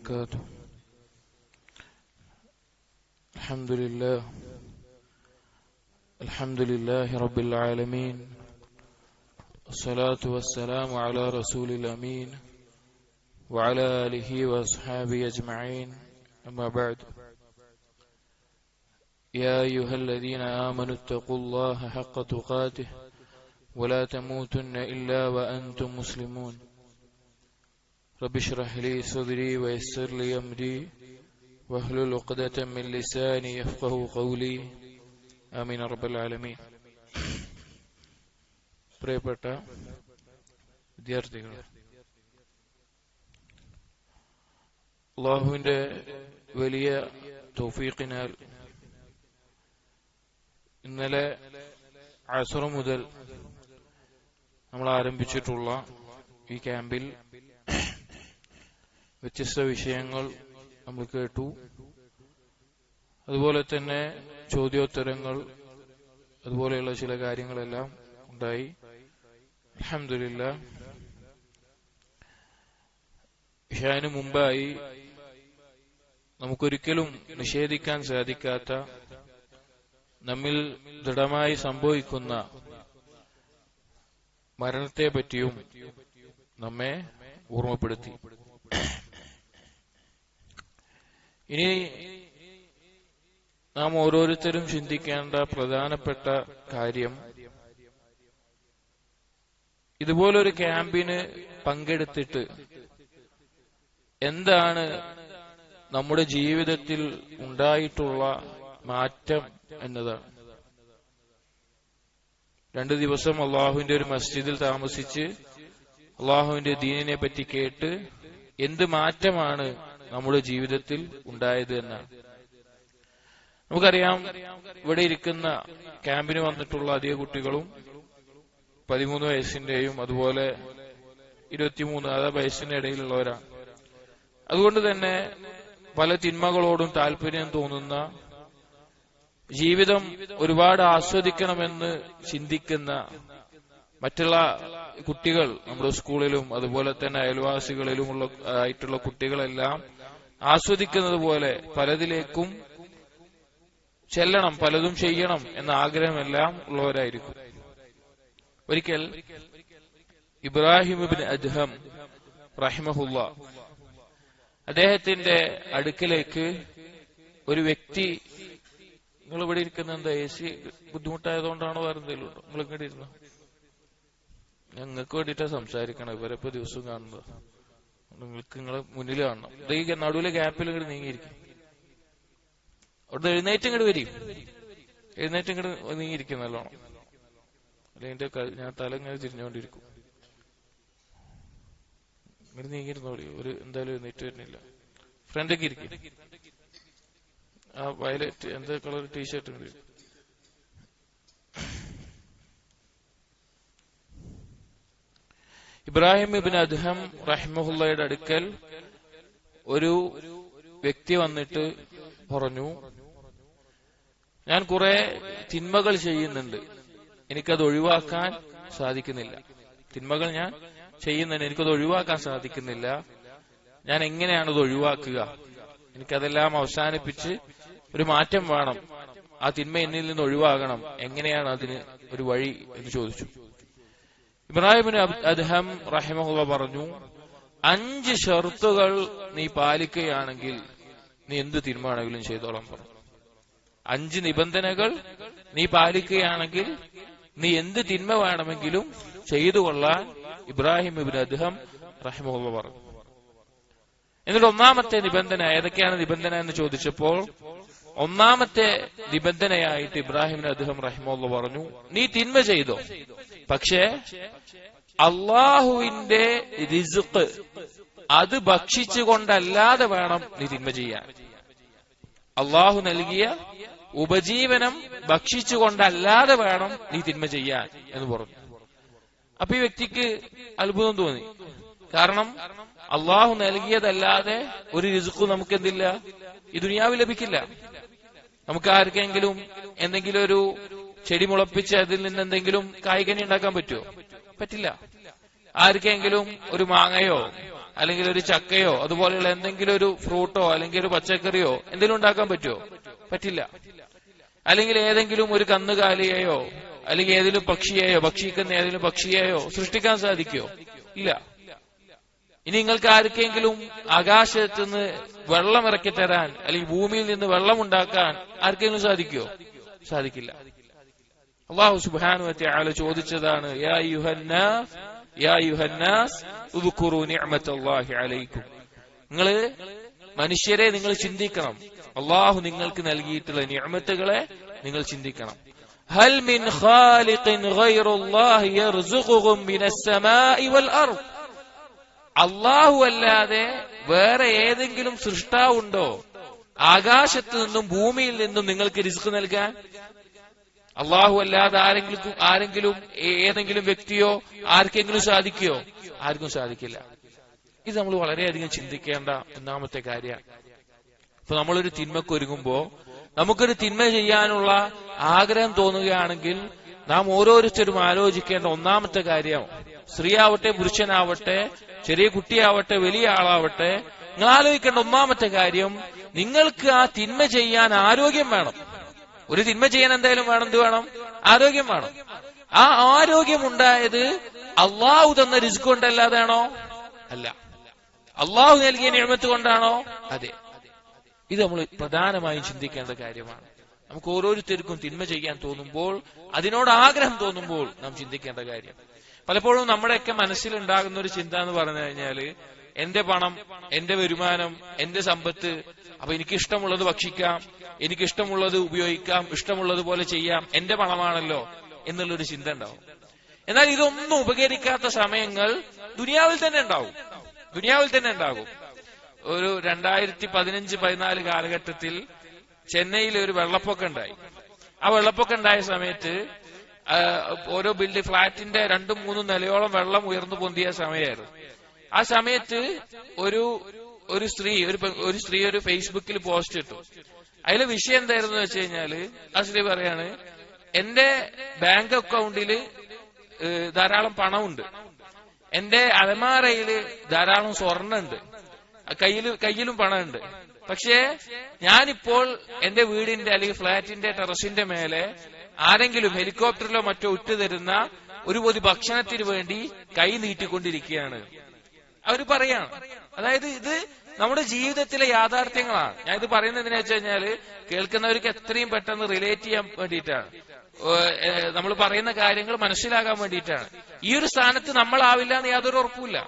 وبركاته. الحمد لله رب العالمين، الصلاة والسلام على رسول الأمين وعلى آله وأصحابه أجمعين، أما بعد. يا أيها الذين آمنوا اتقوا الله حق تقاته ولا تموتن إلا وأنتم مسلمون. رب اشرح لي صدري ويسر لي أمري واحلل عقدة من لساني يفقهوا قولي. ആമീൻ റബ്ബൽ ആലമീൻ. പ്രിയപ്പെട്ട വിദ്യാർത്ഥികൾ, അല്ലാഹുവിന്റെ വലിയ തൗഫീഖിനാൽ ഇന്നലെ അസ്ർ മുതൽ നമ്മൾ ആരംഭിച്ചിട്ടുള്ള ഈ ക്യാമ്പിൽ വ്യത്യസ്ത വിഷയങ്ങൾ നമ്മൾ കേട്ടു. അതുപോലെ തന്നെ ചോദ്യോത്തരങ്ങൾ, അതുപോലെയുള്ള ചില കാര്യങ്ങളെല്ലാം ഉണ്ടായി. അൽഹംദുലില്ലാഹ്. ഇശാന് മുമ്പായി നമുക്കൊരിക്കലും നിഷേധിക്കാൻ സാധിക്കാത്ത, നമ്മിൽ ദൃഢമായി സംഭവിക്കുന്ന മരണത്തെ പറ്റിയും നമ്മെ ഓർമ്മപ്പെടുത്തി. ഇനി നാം ഓരോരുത്തരും ചിന്തിക്കേണ്ട പ്രധാനപ്പെട്ട കാര്യം, ഇതുപോലൊരു ക്യാമ്പിന് പങ്കെടുത്തിട്ട് എന്താണ് നമ്മുടെ ജീവിതത്തിൽ ഉണ്ടായിട്ടുള്ള മാറ്റം എന്നതാണ്. 2 ദിവസം അള്ളാഹുവിന്റെ ഒരു മസ്ജിദിൽ താമസിച്ച് അള്ളാഹുവിന്റെ ദീനിനെ പറ്റി കേട്ട് എന്ത് മാറ്റമാണ് നമ്മുടെ ജീവിതത്തിൽ ഉണ്ടായത് എന്നാണ്. നമുക്കറിയാം, ഇവിടെ ഇരിക്കുന്ന ക്യാമ്പിന് വന്നിട്ടുള്ള അധിക കുട്ടികളും 13 വയസ്സിന്റെയും അതുപോലെ 23 വയസ്സിന്റെ ഇടയിലുള്ളവരാണ്. അതുകൊണ്ട് തന്നെ പല തിന്മകളോടും താല്പര്യം തോന്നുന്ന, ജീവിതം ഒരുപാട് ആസ്വദിക്കണമെന്ന് ചിന്തിക്കുന്ന മറ്റുള്ള കുട്ടികൾ നമ്മുടെ സ്കൂളിലും അതുപോലെ തന്നെ അയൽവാസികളിലുമുള്ള ആയിട്ടുള്ള കുട്ടികളെല്ലാം ആസ്വദിക്കുന്നത് പോലെ പലതിലേക്കും ചെല്ലണം, പലതും ചെയ്യണം എന്ന ആഗ്രഹമെല്ലാം ഉള്ളവരായിരിക്കും. ഒരിക്കൽ ഇബ്രാഹിം ഇബ്നു അദ്ഹം റഹിമഹുല്ലാ, അദ്ദേഹത്തിന്റെ അടുക്കിലേക്ക് ഒരു വ്യക്തി, നിങ്ങൾ ഇവിടെ ഇരിക്കുന്ന എന്താ AC ബുദ്ധിമുട്ടായതുകൊണ്ടാണോ വേറെ എന്തെങ്കിലും ഉണ്ടോ? നിങ്ങൾ ഇങ്ങോട്ട് ഇരുന്നോ, ഞങ്ങൾക്ക് വേണ്ടിയിട്ടാ സംസാരിക്കണം. ഇവരെപ്പോ ദിവസവും കാണുന്നത് നിങ്ങൾക്ക് നിങ്ങളെ മുന്നിൽ കാണണം. ഈ നടുവിലെ ഗ്യാപ്പിൽ ഇങ്ങോട്ട് നീങ്ങിയിരിക്കും. അവിടെ എഴുന്നേറ്റ് ഇങ്ങോട്ട് വരും, എഴുന്നേറ്റ് ഇങ്ങോട്ട് നീങ്ങിയിരിക്കും നല്ലോണം. അല്ലെങ്കിൽ ഞാൻ തല ഇങ്ങനെ തിരിഞ്ഞുകൊണ്ടിരിക്കും. ഇങ്ങോട്ട് നീങ്ങിയിരുന്നോളി, ഒരു എന്തായാലും എഴുന്നേറ്റ് വരുന്നില്ല. ഫ്രണ്ടൊക്കെ ഇരിക്കും. ആ വയലറ്റ് എന്താ കളർ ടീഷർട്ട് ഉണ്ട്. ഇബ്രാഹിം ഇബ്നു അദ്ഹം റഹിമഹുള്ളയുടെ അടുക്കൽ ഒരു വ്യക്തി വന്നിട്ട് പറഞ്ഞു, ഞാൻ കുറെ തിന്മകൾ ചെയ്യുന്നുണ്ട്, എനിക്കത് ഒഴിവാക്കാൻ സാധിക്കുന്നില്ല. തിന്മകൾ ഞാൻ ചെയ്യുന്നുണ്ട്, എനിക്കത് ഒഴിവാക്കാൻ സാധിക്കുന്നില്ല. ഞാൻ എങ്ങനെയാണത് ഒഴിവാക്കുക? എനിക്കതെല്ലാം അവസാനിപ്പിച്ച് ഒരു മാറ്റം വേണം. ആ തിന്മ എന്നിൽ നിന്ന് ഒഴിവാകണം. എങ്ങനെയാണ് അതിന് ഒരു വഴി എന്ന് ചോദിച്ചു. ഇബ്രാഹിം ഇബ്നു അദ്ഹം റഹിമഹുള്ള പറഞ്ഞു, 5 ഷർത്തുകൾ നീ പാലിക്കുകയാണെങ്കിൽ നീ എന്ത് തീരുമാനമെങ്കിലും ചെയ്തോളാം പറഞ്ഞു. 5 നിബന്ധനകൾ നീ പാലിക്കുകയാണെങ്കിൽ നീ എന്ത് തിന്മ വേണമെങ്കിലും ചെയ്തു കൊള്ളാൻ ഇബ്രാഹിം ഇബ്നു അദ്ഹം റഹിമഹുള്ള പറഞ്ഞു. എന്നിട്ട് ഒന്നാമത്തെ നിബന്ധന, ഏതൊക്കെയാണ് നിബന്ധന എന്ന് ചോദിച്ചപ്പോൾ ഒന്നാമത്തെ നിബന്ധനയായിട്ട് ഇബ്രാഹിം ഇബ്നു അദ്ഹം റഹിമഹുള്ള പറഞ്ഞു, നീ തിന്മ ചെയ്തോ, പക്ഷേ അള്ളാഹുവിന്റെ റിസ്ഖ് അത് ഭക്ഷിച്ചുകൊണ്ടല്ലാതെ വേണം നീ തിന്മ ചെയ്യാൻ. അള്ളാഹു നൽകിയ ഉപജീവനം ഭക്ഷിച്ചുകൊണ്ടല്ലാതെ വേണം നീ തിന്മ ചെയ്യാൻ എന്ന് പറഞ്ഞു. അപ്പൊ ഈ വ്യക്തിക്ക് അത്ഭുതം തോന്നി. കാരണം അള്ളാഹു നൽകിയതല്ലാതെ ഒരു റിസ്ഖ് നമുക്ക് എന്തില്ല, ഈ ദുനിയാവിൽ ലഭിക്കില്ല. നമുക്ക് ആർക്കെങ്കിലും എന്തെങ്കിലും ഒരു ചെടി മുളപ്പിച്ച് അതിൽ നിന്ന് എന്തെങ്കിലും കായ്കനി ഉണ്ടാക്കാൻ പറ്റുമോ? പറ്റില്ല. ആർക്കെങ്കിലും ഒരു മാങ്ങയോ അല്ലെങ്കിൽ ഒരു ചക്കയോ അതുപോലെയുള്ള എന്തെങ്കിലും ഒരു ഫ്രൂട്ടോ അല്ലെങ്കിൽ ഒരു പച്ചക്കറിയോ എന്തെങ്കിലും ഉണ്ടാക്കാൻ പറ്റുമോ? പറ്റില്ല. അല്ലെങ്കിൽ ഏതെങ്കിലും ഒരു കന്നുകാലിയെയോ അല്ലെങ്കിൽ ഏതെങ്കിലും പക്ഷിയെയോ, ഭക്ഷിക്കുന്ന ഏതെങ്കിലും പക്ഷിയെയോ സൃഷ്ടിക്കാൻ സാധിക്കുമോ? ഇല്ല. ഇനി നിങ്ങൾക്ക് ആർക്കെങ്കിലും ആകാശത്ത് നിന്ന് വെള്ളം ഇറക്കി തരാൻ അല്ലെങ്കിൽ ഭൂമിയിൽ നിന്ന് വെള്ളം ഉണ്ടാക്കാൻ ആർക്കെങ്കിലും സാധിക്കുമോ? സാധിക്കില്ല. അല്ലാഹു സുബ്ഹാനഹു വ തആല ചോദിച്ചതാണ്, യാ അയ്യുഹന്നാസ് ഉദ്കുറൂ നിഅമത്തല്ലാഹി അലൈക്കും. നിങ്ങള് മനുഷ്യരെ നിങ്ങൾ ചിന്തിക്കണം, അല്ലാഹു നിങ്ങൾക്ക് നൽകിയിട്ടുള്ള നിഅമത്തുകളെ നിങ്ങൾ ചിന്തിക്കണം. ഹൽ മിൻ ഖാലിഖിൻ ഗൈറുല്ലാഹി യർസുഖുകും മിനസ് സമാഇ വൽ അർദ്. അല്ലാഹു അല്ലാതെ വേറെ ഏതെങ്കിലും സൃഷ്ടാവുണ്ടോ ആകാശത്ത് നിന്നും ഭൂമിയിൽ നിന്നും നിങ്ങൾക്ക് റിസ്ക് നൽകാൻ? അല്ലാഹു അല്ലാതെ ആരെങ്കിലും ഏതെങ്കിലും വ്യക്തിയോ ആർക്കെങ്കിലും സാധിക്കുകയോ? ആർക്കും സാധിക്കില്ല. ഇത് നമ്മൾ വളരെയധികം ചിന്തിക്കേണ്ട ഒന്നാമത്തെ കാര്യമാണ്. ഇപ്പൊ നമ്മളൊരു തിന്മക്ക് ഒരുങ്ങുമ്പോ നമുക്കൊരു തിന്മ ചെയ്യാനുള്ള ആഗ്രഹം തോന്നുകയാണെങ്കിൽ നാം ഓരോരുത്തരും ആലോചിക്കേണ്ട ഒന്നാമത്തെ കാര്യം, സ്ത്രീയാവട്ടെ പുരുഷനാവട്ടെ ചെറിയ കുട്ടിയാവട്ടെ വലിയ ആളാവട്ടെ, നിങ്ങൾ ആലോചിക്കേണ്ട ഒന്നാമത്തെ കാര്യം, നിങ്ങൾക്ക് ആ തിന്മ ചെയ്യാൻ ആരോഗ്യം വേണം. ഒരു തിന്മ ചെയ്യാൻ എന്തായാലും വേണം, എന്ത് വേണം? ആരോഗ്യം വേണം. ആ ആരോഗ്യം ഉണ്ടായത് അള്ളാഹു തന്ന റിസ്ക് കൊണ്ടല്ലാതാണോ? അല്ല. അള്ളാഹു നൽകിയ നിഅമത്ത് കൊണ്ടാണോ? അതെ. ഇത് നമ്മൾ പ്രധാനമായും ചിന്തിക്കേണ്ട കാര്യമാണ്. നമുക്ക് ഓരോരുത്തർക്കും തിന്മ ചെയ്യാൻ തോന്നുമ്പോൾ, അതിനോട് ആഗ്രഹം തോന്നുമ്പോൾ നാം ചിന്തിക്കേണ്ട കാര്യം. പലപ്പോഴും നമ്മുടെയൊക്കെ മനസ്സിലുണ്ടാകുന്ന ഒരു ചിന്ത എന്ന് പറഞ്ഞു കഴിഞ്ഞാല്, എന്റെ പണം, എന്റെ വരുമാനം, എന്റെ സമ്പത്ത്, അപ്പൊ എനിക്കിഷ്ടമുള്ളത് ഭക്ഷിക്കാം, എനിക്കിഷ്ടമുള്ളത് ഉപയോഗിക്കാം, ഇഷ്ടമുള്ളതുപോലെ ചെയ്യാം, എന്റെ പണമാണല്ലോ എന്നുള്ളൊരു ചിന്ത ഉണ്ടാവും. എന്നാൽ ഇതൊന്നും ഉപകരിക്കാത്ത സമയങ്ങൾ ദുനിയാവിൽ തന്നെ ഉണ്ടാവും. ഒരു 2015-14 കാലഘട്ടത്തിൽ ചെന്നൈയിൽ ഒരു വെള്ളപ്പൊക്കം ഉണ്ടായി. ആ വെള്ളപ്പൊക്കം ഉണ്ടായ സമയത്ത് ഓരോ ഫ്ളാറ്റിന്റെ 2-3 നിലയോളം വെള്ളം ഉയർന്നു പൊന്തിയ സമയമായിരുന്നു. ആ സമയത്ത് ഒരു സ്ത്രീ ഒരു ഫേസ്ബുക്കിൽ പോസ്റ്റ് ഇട്ടു. അതിലെ വിഷയം എന്തായിരുന്നു വെച്ച് കഴിഞ്ഞാല്, ആ സ്ത്രീ പറയാണ്, എന്റെ ബാങ്ക് അക്കൗണ്ടില് ധാരാളം പണമുണ്ട്, എന്റെ അലമാരയില് ധാരാളം സ്വർണ്ണുണ്ട്, കയ്യിലും പണമുണ്ട്. പക്ഷേ ഞാനിപ്പോൾ എന്റെ വീടിന്റെ അല്ലെങ്കിൽ ഫ്ളാറ്റിന്റെ ടെറസിന്റെ മേലെ ആരെങ്കിലും ഹെലികോപ്റ്ററിലോ മറ്റോ ഇട്ടുതരുന്ന ഒരു പൊതി ഭക്ഷണത്തിന് വേണ്ടി കൈ നീട്ടിക്കൊണ്ടിരിക്കുകയാണ്. അവർ പറയാണ്, അതായത് ഇത് നമ്മുടെ ജീവിതത്തിലെ യാഥാർത്ഥ്യങ്ങളാണ്. ഞാൻ ഇത് പറയുന്നത് എന്തിനാ വെച്ച് കഴിഞ്ഞാല്, കേൾക്കുന്നവർക്ക് എത്രയും പെട്ടെന്ന് റിലേറ്റ് ചെയ്യാൻ വേണ്ടിയിട്ടാണ്, നമ്മൾ പറയുന്ന കാര്യങ്ങൾ മനസ്സിലാകാൻ വേണ്ടിയിട്ടാണ്. ഈ ഒരു സ്ഥാനത്ത് നമ്മളാവില്ല എന്ന് യാതൊരു ഉറപ്പുമില്ല.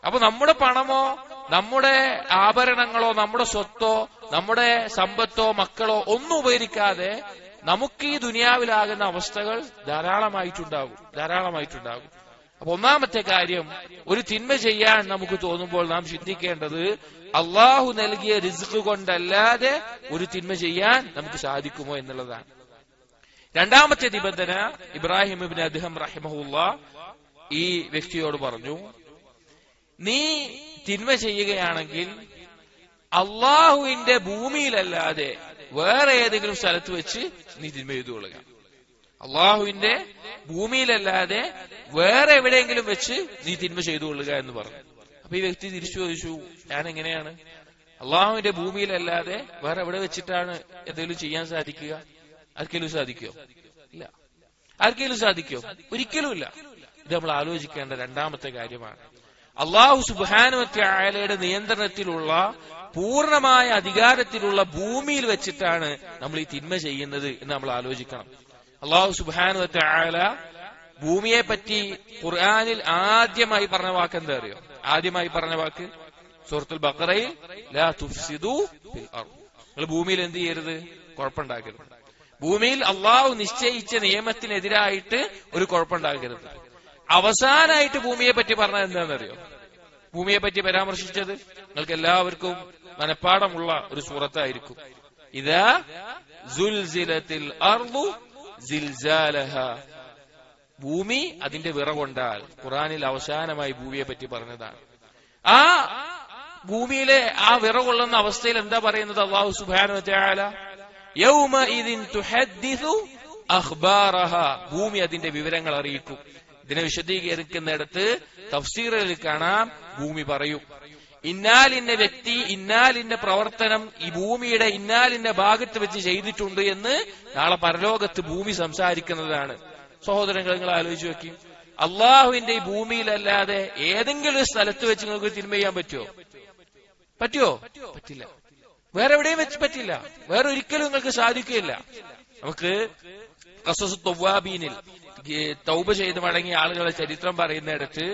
അപ്പൊ നമ്മുടെ പണമോ നമ്മുടെ ആഭരണങ്ങളോ നമ്മുടെ സ്വത്തോ നമ്മുടെ സമ്പത്തോ മക്കളോ ഒന്നും ഉപകരിക്കാതെ നമുക്ക് ഈ ദുനിയാവിലാകുന്ന അവസ്ഥകൾ ധാരാളമായിട്ടുണ്ടാകും. അപ്പൊ ഒന്നാമത്തെ കാര്യം, ഒരു തിന്മ ചെയ്യാൻ നമുക്ക് തോന്നുമ്പോൾ നാം ചിന്തിക്കേണ്ടത്, അള്ളാഹു നൽകിയ റിസ്ക് കൊണ്ടല്ലാതെ ഒരു തിന്മ ചെയ്യാൻ നമുക്ക് സാധിക്കുമോ എന്നുള്ളതാണ്. രണ്ടാമത്തെ നിബന്ധന, ഇബ്രാഹിം ഇബ്നു അദ്ഹം റഹിമഹുല്ലാ ഈ വ്യക്തിയോട് പറഞ്ഞു, നീ തിന്മ ചെയ്യുകയാണെങ്കിൽ അള്ളാഹുവിന്റെ ഭൂമിയിലല്ലാതെ വേറെ ഏതെങ്കിലും സ്ഥലത്ത് വെച്ച് നീ തിന്മ ചെയ്തുകൊള്ളുക. അള്ളാഹുവിന്റെ ഭൂമിയിലല്ലാതെ വേറെ എവിടെയെങ്കിലും വെച്ച് നീ തിന്മ ചെയ്തുകൊള്ളുക എന്ന് പറഞ്ഞു. അപ്പൊ ഈ വ്യക്തി തിരിച്ചു ചോദിച്ചു, ഞാൻ എങ്ങനെയാണ് അള്ളാഹുവിന്റെ ഭൂമിയിലല്ലാതെ വേറെ എവിടെ വെച്ചിട്ടാണ് എന്തെങ്കിലും ചെയ്യാൻ സാധിക്കുക? ആർക്കെങ്കിലും സാധിക്കോ? ഇല്ല. ആർക്കെങ്കിലും സാധിക്കോ? ഒരിക്കലുമില്ല. ഇത് നമ്മൾ ആലോചിക്കേണ്ട രണ്ടാമത്തെ കാര്യമാണ്. അള്ളാഹു സുബ്ഹാനഹു വ തആലയുടെ നിയന്ത്രണത്തിലുള്ള പൂർണ്ണമായ അധികാരത്തിലുള്ള ഭൂമിയിൽ വെച്ചിട്ടാണ് നമ്മൾ ഈ തിന്മ ചെയ്യുന്നത് എന്ന് നമ്മൾ ആലോചിക്കണം. അള്ളാഹു സുബ്ഹാനഹു വ തആല ഭൂമിയെ പറ്റി ഖുർആനിൽ ആദ്യമായി പറഞ്ഞ വാക്ക് എന്താ അറിയോ? ആദ്യമായി പറഞ്ഞ വാക്ക് സൂറത്തുൽ ബഖറയിൽ, ലാ തുഫ്സിദു ഫിൽ അർദ്. നിങ്ങൾ ഭൂമിയിൽ എന്ത് ചെയ്യരുത്? കുഴപ്പമുണ്ടാക്കരുത്. ഭൂമിയിൽ അള്ളാഹു നിശ്ചയിച്ച നിയമത്തിനെതിരായിട്ട് ഒരു കുഴപ്പമുണ്ടാക്കരുത്. അവസാനായിട്ട് ഭൂമിയെ പറ്റി പറഞ്ഞത് എന്താണെന്നറിയോ? ഭൂമിയെ പറ്റി പരാമർശിച്ചത് നിങ്ങൾക്ക് എല്ലാവർക്കും മനപ്പാടമുള്ള ഒരു സൂറത്തായിരിക്കും. ഇദാ സുൽസിലത്തിൽ അർദു സിൽസാലഹാ. ഭൂമി അതിന്റെ വിറകൊണ്ടാൽ. ഖുർആനിൽ അവസാനമായി ഭൂമിയെ പറ്റി പറഞ്ഞതാണ്. ആ ഭൂമിയിലെ ആ വിറകൊള്ളുന്ന അവസ്ഥയിൽ എന്താ പറയുന്നത് അല്ലാഹു സുബ്ഹാനഹു വ തആല? യൗമഇദിൻ തുഹദ്ദിസു അഖ്ബാറഹാ. ഭൂമി അതിന്റെ വിവരങ്ങൾ അറിയിക്കും. ഇതിനെ വിശദീകരിക്കുന്നിടത്ത് തഫ്സീറിൽ കാണാം, ഭൂമി പറയും ഇന്നാലിന്ന വ്യക്തി ഇന്നാലിന്ന പ്രവർത്തനം ഈ ഭൂമിയുടെ ഇന്നാലിന്ന ഭാഗത്ത് വെച്ച് ചെയ്തിട്ടുണ്ട് എന്ന് നാളെ പരലോകത്ത് ഭൂമി സംസാരിക്കുന്നതാണ്. സഹോദരങ്ങൾ, നിങ്ങൾ ആലോചിച്ച് നോക്കി, അള്ളാഹുവിന്റെ ഈ ഭൂമിയിലല്ലാതെ ഏതെങ്കിലും ഒരു സ്ഥലത്ത് വെച്ച് നിങ്ങൾക്ക് തിന്മ ചെയ്യാൻ പറ്റുമോ? പറ്റില്ല. വേറെ എവിടെയും വെച്ച് പറ്റില്ല. വേറെ ഒരിക്കലും നിങ്ങൾക്ക് സാധിക്കുകയില്ല. നമുക്ക് ഖസസു തവ്വാബീനിൽ തൗബ ചെയ്ത് മടങ്ങിയ ആളുകളുടെ ചരിത്രം പറയുന്നിടത്ത്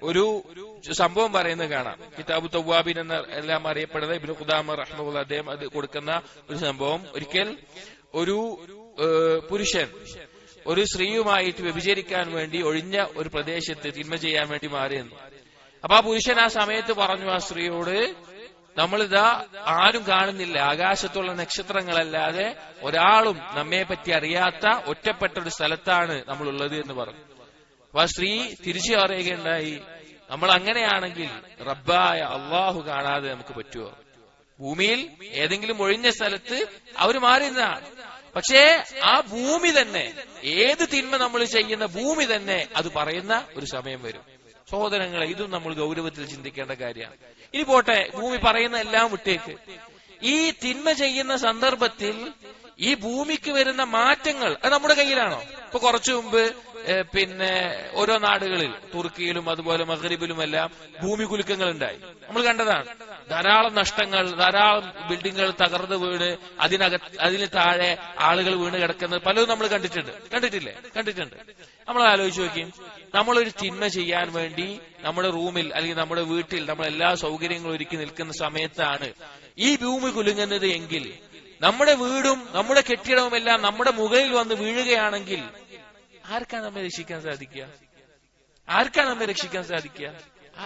ഒരു സംഭവം പറയുന്നത് കാണാം. കിതാബു തവ്വാബീൻ എന്ന എല്ലാം അറിയപ്പെടുന്ന ഇബ്നു ഖുദാമ റഹ്മത്തുള്ളാഹി അദ്ദേഹം അത് കൊടുക്കുന്ന ഒരു സംഭവം. ഒരിക്കൽ ഒരു പുരുഷൻ ഒരു സ്ത്രീയുമായിട്ട് വ്യഭിചരിക്കാൻ വേണ്ടി ഒഴിഞ്ഞ ഒരു പ്രദേശത്ത് തിന്മ ചെയ്യാൻ വേണ്ടി മാറിയെന്നു. അപ്പൊ ആ പുരുഷൻ ആ സമയത്ത് പറഞ്ഞു ആ സ്ത്രീയോട്, നമ്മളിതാ ആരും കാണുന്നില്ല, ആകാശത്തുള്ള നക്ഷത്രങ്ങളല്ലാതെ ഒരാളും നമ്മെ പറ്റി അറിയാത്ത ഒറ്റപ്പെട്ട ഒരു സ്ഥലത്താണ് നമ്മളുള്ളത് എന്ന് പറഞ്ഞു. അപ്പൊ ആ സ്ത്രീ തിരിച്ചു പറയുകയുണ്ടായി, നമ്മൾ അങ്ങനെയാണെങ്കിൽ റബ്ബായ അള്ളാഹു കാണാതെ നമുക്ക് പറ്റുമോ? ഭൂമിയിൽ ഏതെങ്കിലും ഒഴിഞ്ഞ സ്ഥലത്ത് അവര് മാറിയതാണ്. പക്ഷേ ആ ഭൂമി തന്നെ, ഏത് തിന്മ നമ്മൾ ചെയ്യുന്ന ഭൂമി തന്നെ അത് പറയുന്ന ഒരു സമയം വരും. സഹോദരങ്ങളെ, ഇതും നമ്മൾ ഗൗരവത്തിൽ ചിന്തിക്കേണ്ട കാര്യമാണ്. ഇനി പോട്ടെ, ഭൂമി പറയുന്ന എല്ലാം വിട്ടേക്ക്. ഈ തിന്മ ചെയ്യുന്ന സന്ദർഭത്തിൽ ഈ ഭൂമിക്ക് വരുന്ന മാറ്റങ്ങൾ അത് നമ്മുടെ കയ്യിലാണോ? ഇപ്പൊ കുറച്ചു മുമ്പ് ഓരോ നാടുകളിൽ, തുർക്കിയിലും അതുപോലെ മഗ്രിബിലുമെല്ലാം ഭൂമി കുലുക്കങ്ങൾ ഉണ്ടായി. നമ്മൾ കണ്ടതാണ്. ധാരാളം നഷ്ടങ്ങൾ, ധാരാളം ബിൽഡിങ്ങുകൾ തകർന്ന് വീണ് അതിന് താഴെ ആളുകൾ വീണ് കിടക്കുന്നത് പലതും നമ്മൾ കണ്ടിട്ടുണ്ട്. നമ്മൾ ആലോചിച്ച് നോക്കിയും, നമ്മളൊരു തിന്മ ചെയ്യാൻ വേണ്ടി നമ്മുടെ റൂമിൽ അല്ലെങ്കിൽ നമ്മുടെ വീട്ടിൽ നമ്മൾ എല്ലാ സൗകര്യങ്ങളും ഒരുക്കി നിൽക്കുന്ന സമയത്താണ് ഈ ഭൂമി കുലുങ്ങുന്നത് എങ്കിൽ, നമ്മുടെ വീടും നമ്മുടെ കെട്ടിടവും എല്ലാം നമ്മുടെ മുകളിൽ വന്ന് വീഴുകയാണെങ്കിൽ ആർക്കാണ് നമ്മെ രക്ഷിക്കാൻ സാധിക്കുക?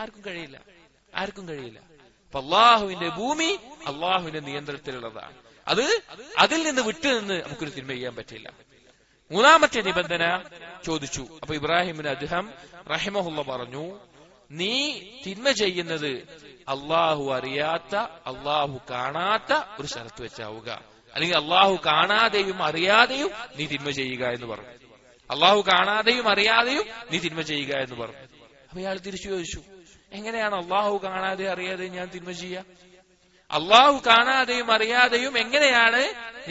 ആർക്കും കഴിയില്ല. അപ്പൊ അള്ളാഹുവിന്റെ ഭൂമി അള്ളാഹുവിന്റെ നിയന്ത്രണത്തിലുള്ളതാണ്. അതിൽ നിന്ന് വിട്ടുനിന്ന് നമുക്കൊരു തിന്മ ചെയ്യാൻ പറ്റില്ല. മൂന്നാമത്തെ നിബന്ധന ചോദിച്ചു. അപ്പൊ ഇബ്രാഹിമിന് അദ്ദേഹം റഹിമഹുള്ള പറഞ്ഞു, നീ തിന്മ ചെയ്യുന്നത് അള്ളാഹു അറിയാത്ത, അള്ളാഹു കാണാത്ത ഒരു സ്ഥലത്ത് വെച്ചാവുക, അല്ലെങ്കിൽ അള്ളാഹു കാണാതെയും അറിയാതെയും നീ തിന്മ ചെയ്യുക എന്ന് പറഞ്ഞു. അള്ളാഹു കാണാതെയും അറിയാതെയും നീ തിന്മ ചെയ്യുക എന്ന് പറഞ്ഞു. അപ്പൊ ഇയാൾ തിരിച്ചു ചോദിച്ചു, എങ്ങനെയാണ് അള്ളാഹു കാണാതെയും അറിയാതെയും ഞാൻ തിന്മ ചെയ്യുക? അള്ളാഹു കാണാതെയും അറിയാതെയും എങ്ങനെയാണ്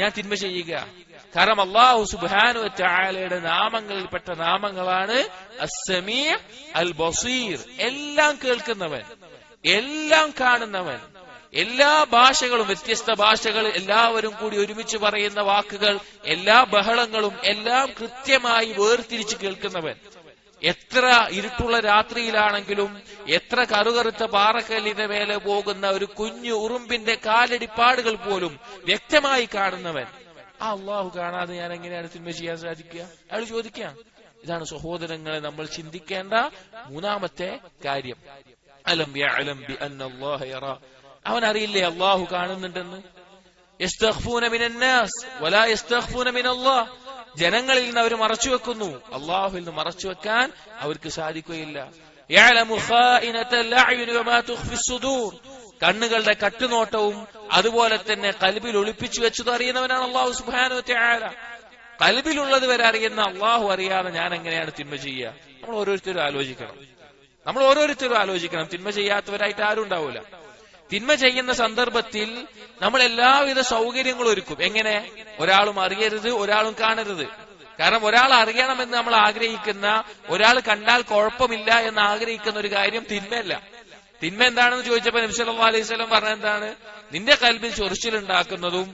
ഞാൻ തിന്മ ചെയ്യുക? കാരണം അള്ളാഹു സുബ്ഹാനഹു വ തആലയുടെ നാമങ്ങളിൽപ്പെട്ട നാമങ്ങളാണ് അസ്സമീഅ് അൽ ബസീർ, എല്ലാം കേൾക്കുന്നവൻ, എല്ലാം കാണുന്നവൻ. എല്ലാ ഭാഷകളും, വ്യത്യസ്ത ഭാഷകൾ, എല്ലാവരും കൂടി ഒരുമിച്ച് പറയുന്ന വാക്കുകൾ, എല്ലാ ബഹളങ്ങളും എല്ലാം കൃത്യമായി വേർതിരിച്ച് കേൾക്കുന്നവൻ. എത്ര ഇരുട്ടുള്ള രാത്രിയിലാണെങ്കിലും, എത്ര കറുകറുത്ത പാറക്കല്ലിന്റെ മേലെ പോകുന്ന ഒരു കുഞ്ഞു ഉറുമ്പിന്റെ കാലടിപ്പാടുകൾ പോലും വ്യക്തമായി കാണുന്നവൻ. ആ അള്ളാഹു കാണാതെ ഞാൻ എങ്ങനെയാണ് തിന്മ ചെയ്യാൻ സാധിക്കുക? അയാൾ ചോദിക്കാം. ഇതാണ് സഹോദരങ്ങളെ നമ്മൾ ചിന്തിക്കേണ്ട മൂന്നാമത്തെ കാര്യം. അലം യഅലം ബിഅന്നല്ലാഹ യറാ, അവൻ അറിയില്ലേ അള്ളാഹു കാണുന്നുണ്ടെന്ന്? യസ്തഖ്ഫൂന മിനന്നാസ് വലാ യസ്തഖ്ഫൂന മിനല്ലാഹ്, ജനങ്ങളിൽ നിന്ന് അവർ മറച്ചുവെക്കുന്നു, അള്ളാഹുവിൽ നിന്ന് മറച്ചുവെക്കാൻ അവർക്ക് സാധിക്കുകയില്ല. യഅലമു ഖായിനതൽ അഅ്യുനി വമാ തുഖ്ഫിസ് സുദൂർ, കണ്ണുകളുടെ കട്ടുനോട്ടവും അതുപോലെ തന്നെ കൽബിൽ ഒളിപ്പിച്ചു വെച്ചത് അറിയുന്നവനാണ് അള്ളാഹു സുബ്ഹാനഹു വ തആല. കൽബിലുള്ളത് വരെ അറിയുന്ന അള്ളാഹു അറിയാതെ ഞാൻ എങ്ങനെയാണ് തിന്മ ചെയ്യുക? നമ്മൾ ഓരോരുത്തരും ആലോചിക്കണം. തിന്മ ചെയ്യാത്തവരായിട്ട് ആരും ഉണ്ടാവില്ല. തിന്മ ചെയ്യുന്ന സന്ദർഭത്തിൽ നമ്മൾ എല്ലാവിധ സൗകര്യങ്ങളും ഒരുക്കും. എങ്ങനെ? ഒരാളും അറിയരുത്, ഒരാളും കാണരുത്. കാരണം ഒരാൾ അറിയണമെന്ന് നമ്മൾ ആഗ്രഹിക്കുന്ന, ഒരാൾ കണ്ടാൽ കുഴപ്പമില്ല എന്ന് ആഗ്രഹിക്കുന്ന ഒരു കാര്യം തിന്മയല്ല. തിന്മ എന്താണെന്ന് ചോദിച്ചപ്പോ നബി സല്ലല്ലാഹു അലൈഹി വസല്ലം പറഞ്ഞ എന്താണ്? നിന്റെ കൽബിൽ ചൊറിച്ചിലുണ്ടാക്കുന്നതും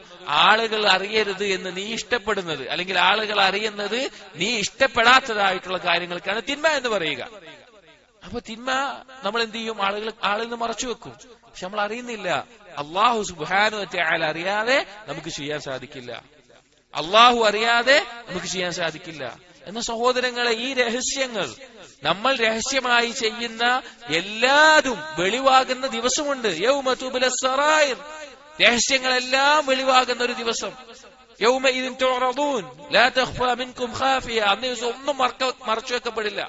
ആളുകൾ അറിയരുത് എന്ന് നീ ഇഷ്ടപ്പെടുന്നത്, അല്ലെങ്കിൽ ആളുകൾ അറിയുന്നത് നീ ഇഷ്ടപ്പെടാത്തതായിട്ടുള്ള കാര്യങ്ങൾക്കാണ് തിന്മ എന്ന് പറയുക. അപ്പൊ തിന്മ നമ്മൾ എന്ത് ചെയ്യും? ആളിൽ നിന്ന് മറച്ചു വെക്കും. പക്ഷെ നമ്മൾ അറിയുന്നില്ല. അള്ളാഹു സുബ്ഹാനഹു വ തആല അറിയാതെ നമുക്ക് ചെയ്യാൻ സാധിക്കില്ല. എന്ന സഹോദരങ്ങളെ, ഈ രഹസ്യങ്ങൾ നമ്മൾ രഹസ്യമായി ചെയ്യുന്ന എല്ലാതും വെളിവാകുന്ന ദിവസമുണ്ട്. യൗമ തുബ്ലസ് സറായിർ, രഹസ്യങ്ങളെല്ലാം വെളിവാകുന്ന ഒരു ദിവസം. യൗമഇദിൻ തുഅറദൂൻ ലാ തഖ്ഫാ മിൻകും ഖാഫിയ, അന്ന് ദിവസം ഒന്നും മറച്ചു വെക്കപ്പെടില്ല,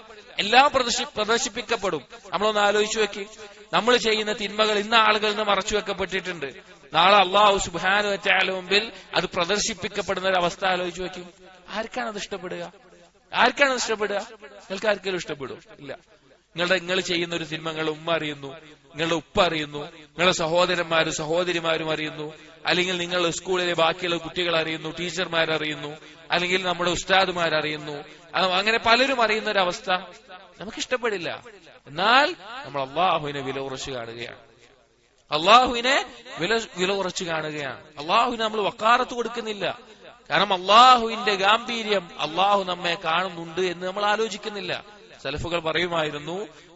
എല്ലാം പ്രദർശിപ്പിക്കപ്പെടും. നമ്മളൊന്ന് ആലോചിച്ചു വെക്കി, നമ്മൾ ചെയ്യുന്ന തിന്മകൾ ഇന്ന് ആളുകളിൽ നിന്ന് മറച്ചു വെക്കപ്പെട്ടിട്ടുണ്ട്. നാളെ അള്ളാഹു സുബ്ഹാനഹു വ തആല മുമ്പിൽ അത് പ്രദർശിപ്പിക്കപ്പെടുന്ന ഒരു അവസ്ഥ ആലോചിച്ചു വെക്കും. ആർക്കാണ് അത് ഇഷ്ടപ്പെടുക? ആർക്കാണ് ഇഷ്ടപ്പെടുക? നിങ്ങൾക്ക് ആർക്കെങ്കിലും ഇഷ്ടപ്പെടും? ഇല്ല. നിങ്ങൾ ചെയ്യുന്ന ഒരു തിന്മ നിങ്ങളുടെ ഉമ്മ അറിയുന്നു, നിങ്ങളുടെ ഉപ്പ അറിയുന്നു, നിങ്ങളുടെ സഹോദരന്മാരും സഹോദരിമാരും അറിയുന്നു, അല്ലെങ്കിൽ നിങ്ങൾ സ്കൂളിലെ ബാക്കിയുള്ള കുട്ടികൾ അറിയുന്നു, ടീച്ചർമാരറിയുന്നു, അല്ലെങ്കിൽ നമ്മുടെ ഉസ്താദുമാരറിയുന്നു. അങ്ങനെ പലരും അറിയുന്ന ഒരു അവസ്ഥ നമുക്കിഷ്ടപ്പെടില്ല. എന്നാൽ നമ്മൾ അള്ളാഹുവിനെ വില കുറച്ച് കാണുകയാണ്. അള്ളാഹുവിനെ വില കുറച്ച് കാണുകയാണ്. അള്ളാഹുവിന് നമ്മൾ വക്കാറത്ത് കൊടുക്കുന്നില്ല. കാരണം അള്ളാഹുവിന്റെ ഗാംഭീര്യം അള്ളാഹു നമ്മെ കാണുന്നുണ്ട് എന്ന് നമ്മൾ ആലോചിക്കുന്നില്ല. സലഫുകൾ പറയുമായിരുന്നു,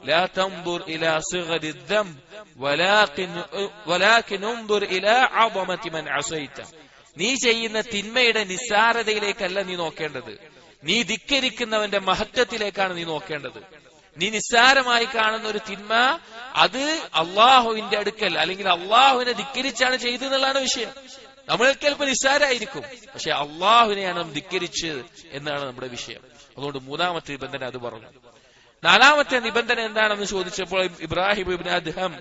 ലാ തൻദുർ ഇലാ സിഗരി ദംബ് വലാകിൻ ഉൻദുർ ഇലാ അദമതി മൻ അസൈത. നീ ചെയ്യുന്ന തിന്മയുടെ നിസ്സാരതയിലേക്കല്ല നീ നോക്കേണ്ടത്, നീ ധിക്കരിക്കുന്നവന്റെ മഹത്വത്തിലേക്കാണ് നീ നോക്കേണ്ടത്. നീ നിസ്സാരമായി കാണുന്ന ഒരു തിന്മ അത് അള്ളാഹുവിന്റെ അടുക്കൽ അല്ലെങ്കിൽ അള്ളാഹുവിനെ ധിക്കരിച്ചാണ് ചെയ്തെന്നുള്ളതാണ് വിഷയം. നമ്മൾക്ക് ചിലപ്പോൾ നിസ്സാരമായിരിക്കും, പക്ഷെ അള്ളാഹുവിനെയാണ് നാം ധിക്കരിച്ചത് എന്നാണ് നമ്മുടെ വിഷയം. അതുകൊണ്ട് മൂന്നാമത്തെ നിബന്ധന അത് പറഞ്ഞു. നാലാമത്തെ നിബന്ധന എന്താണെന്ന് ചോദിച്ചപ്പോൾ ഇബ്രാഹിം ഇബ്നു അദ്ഹം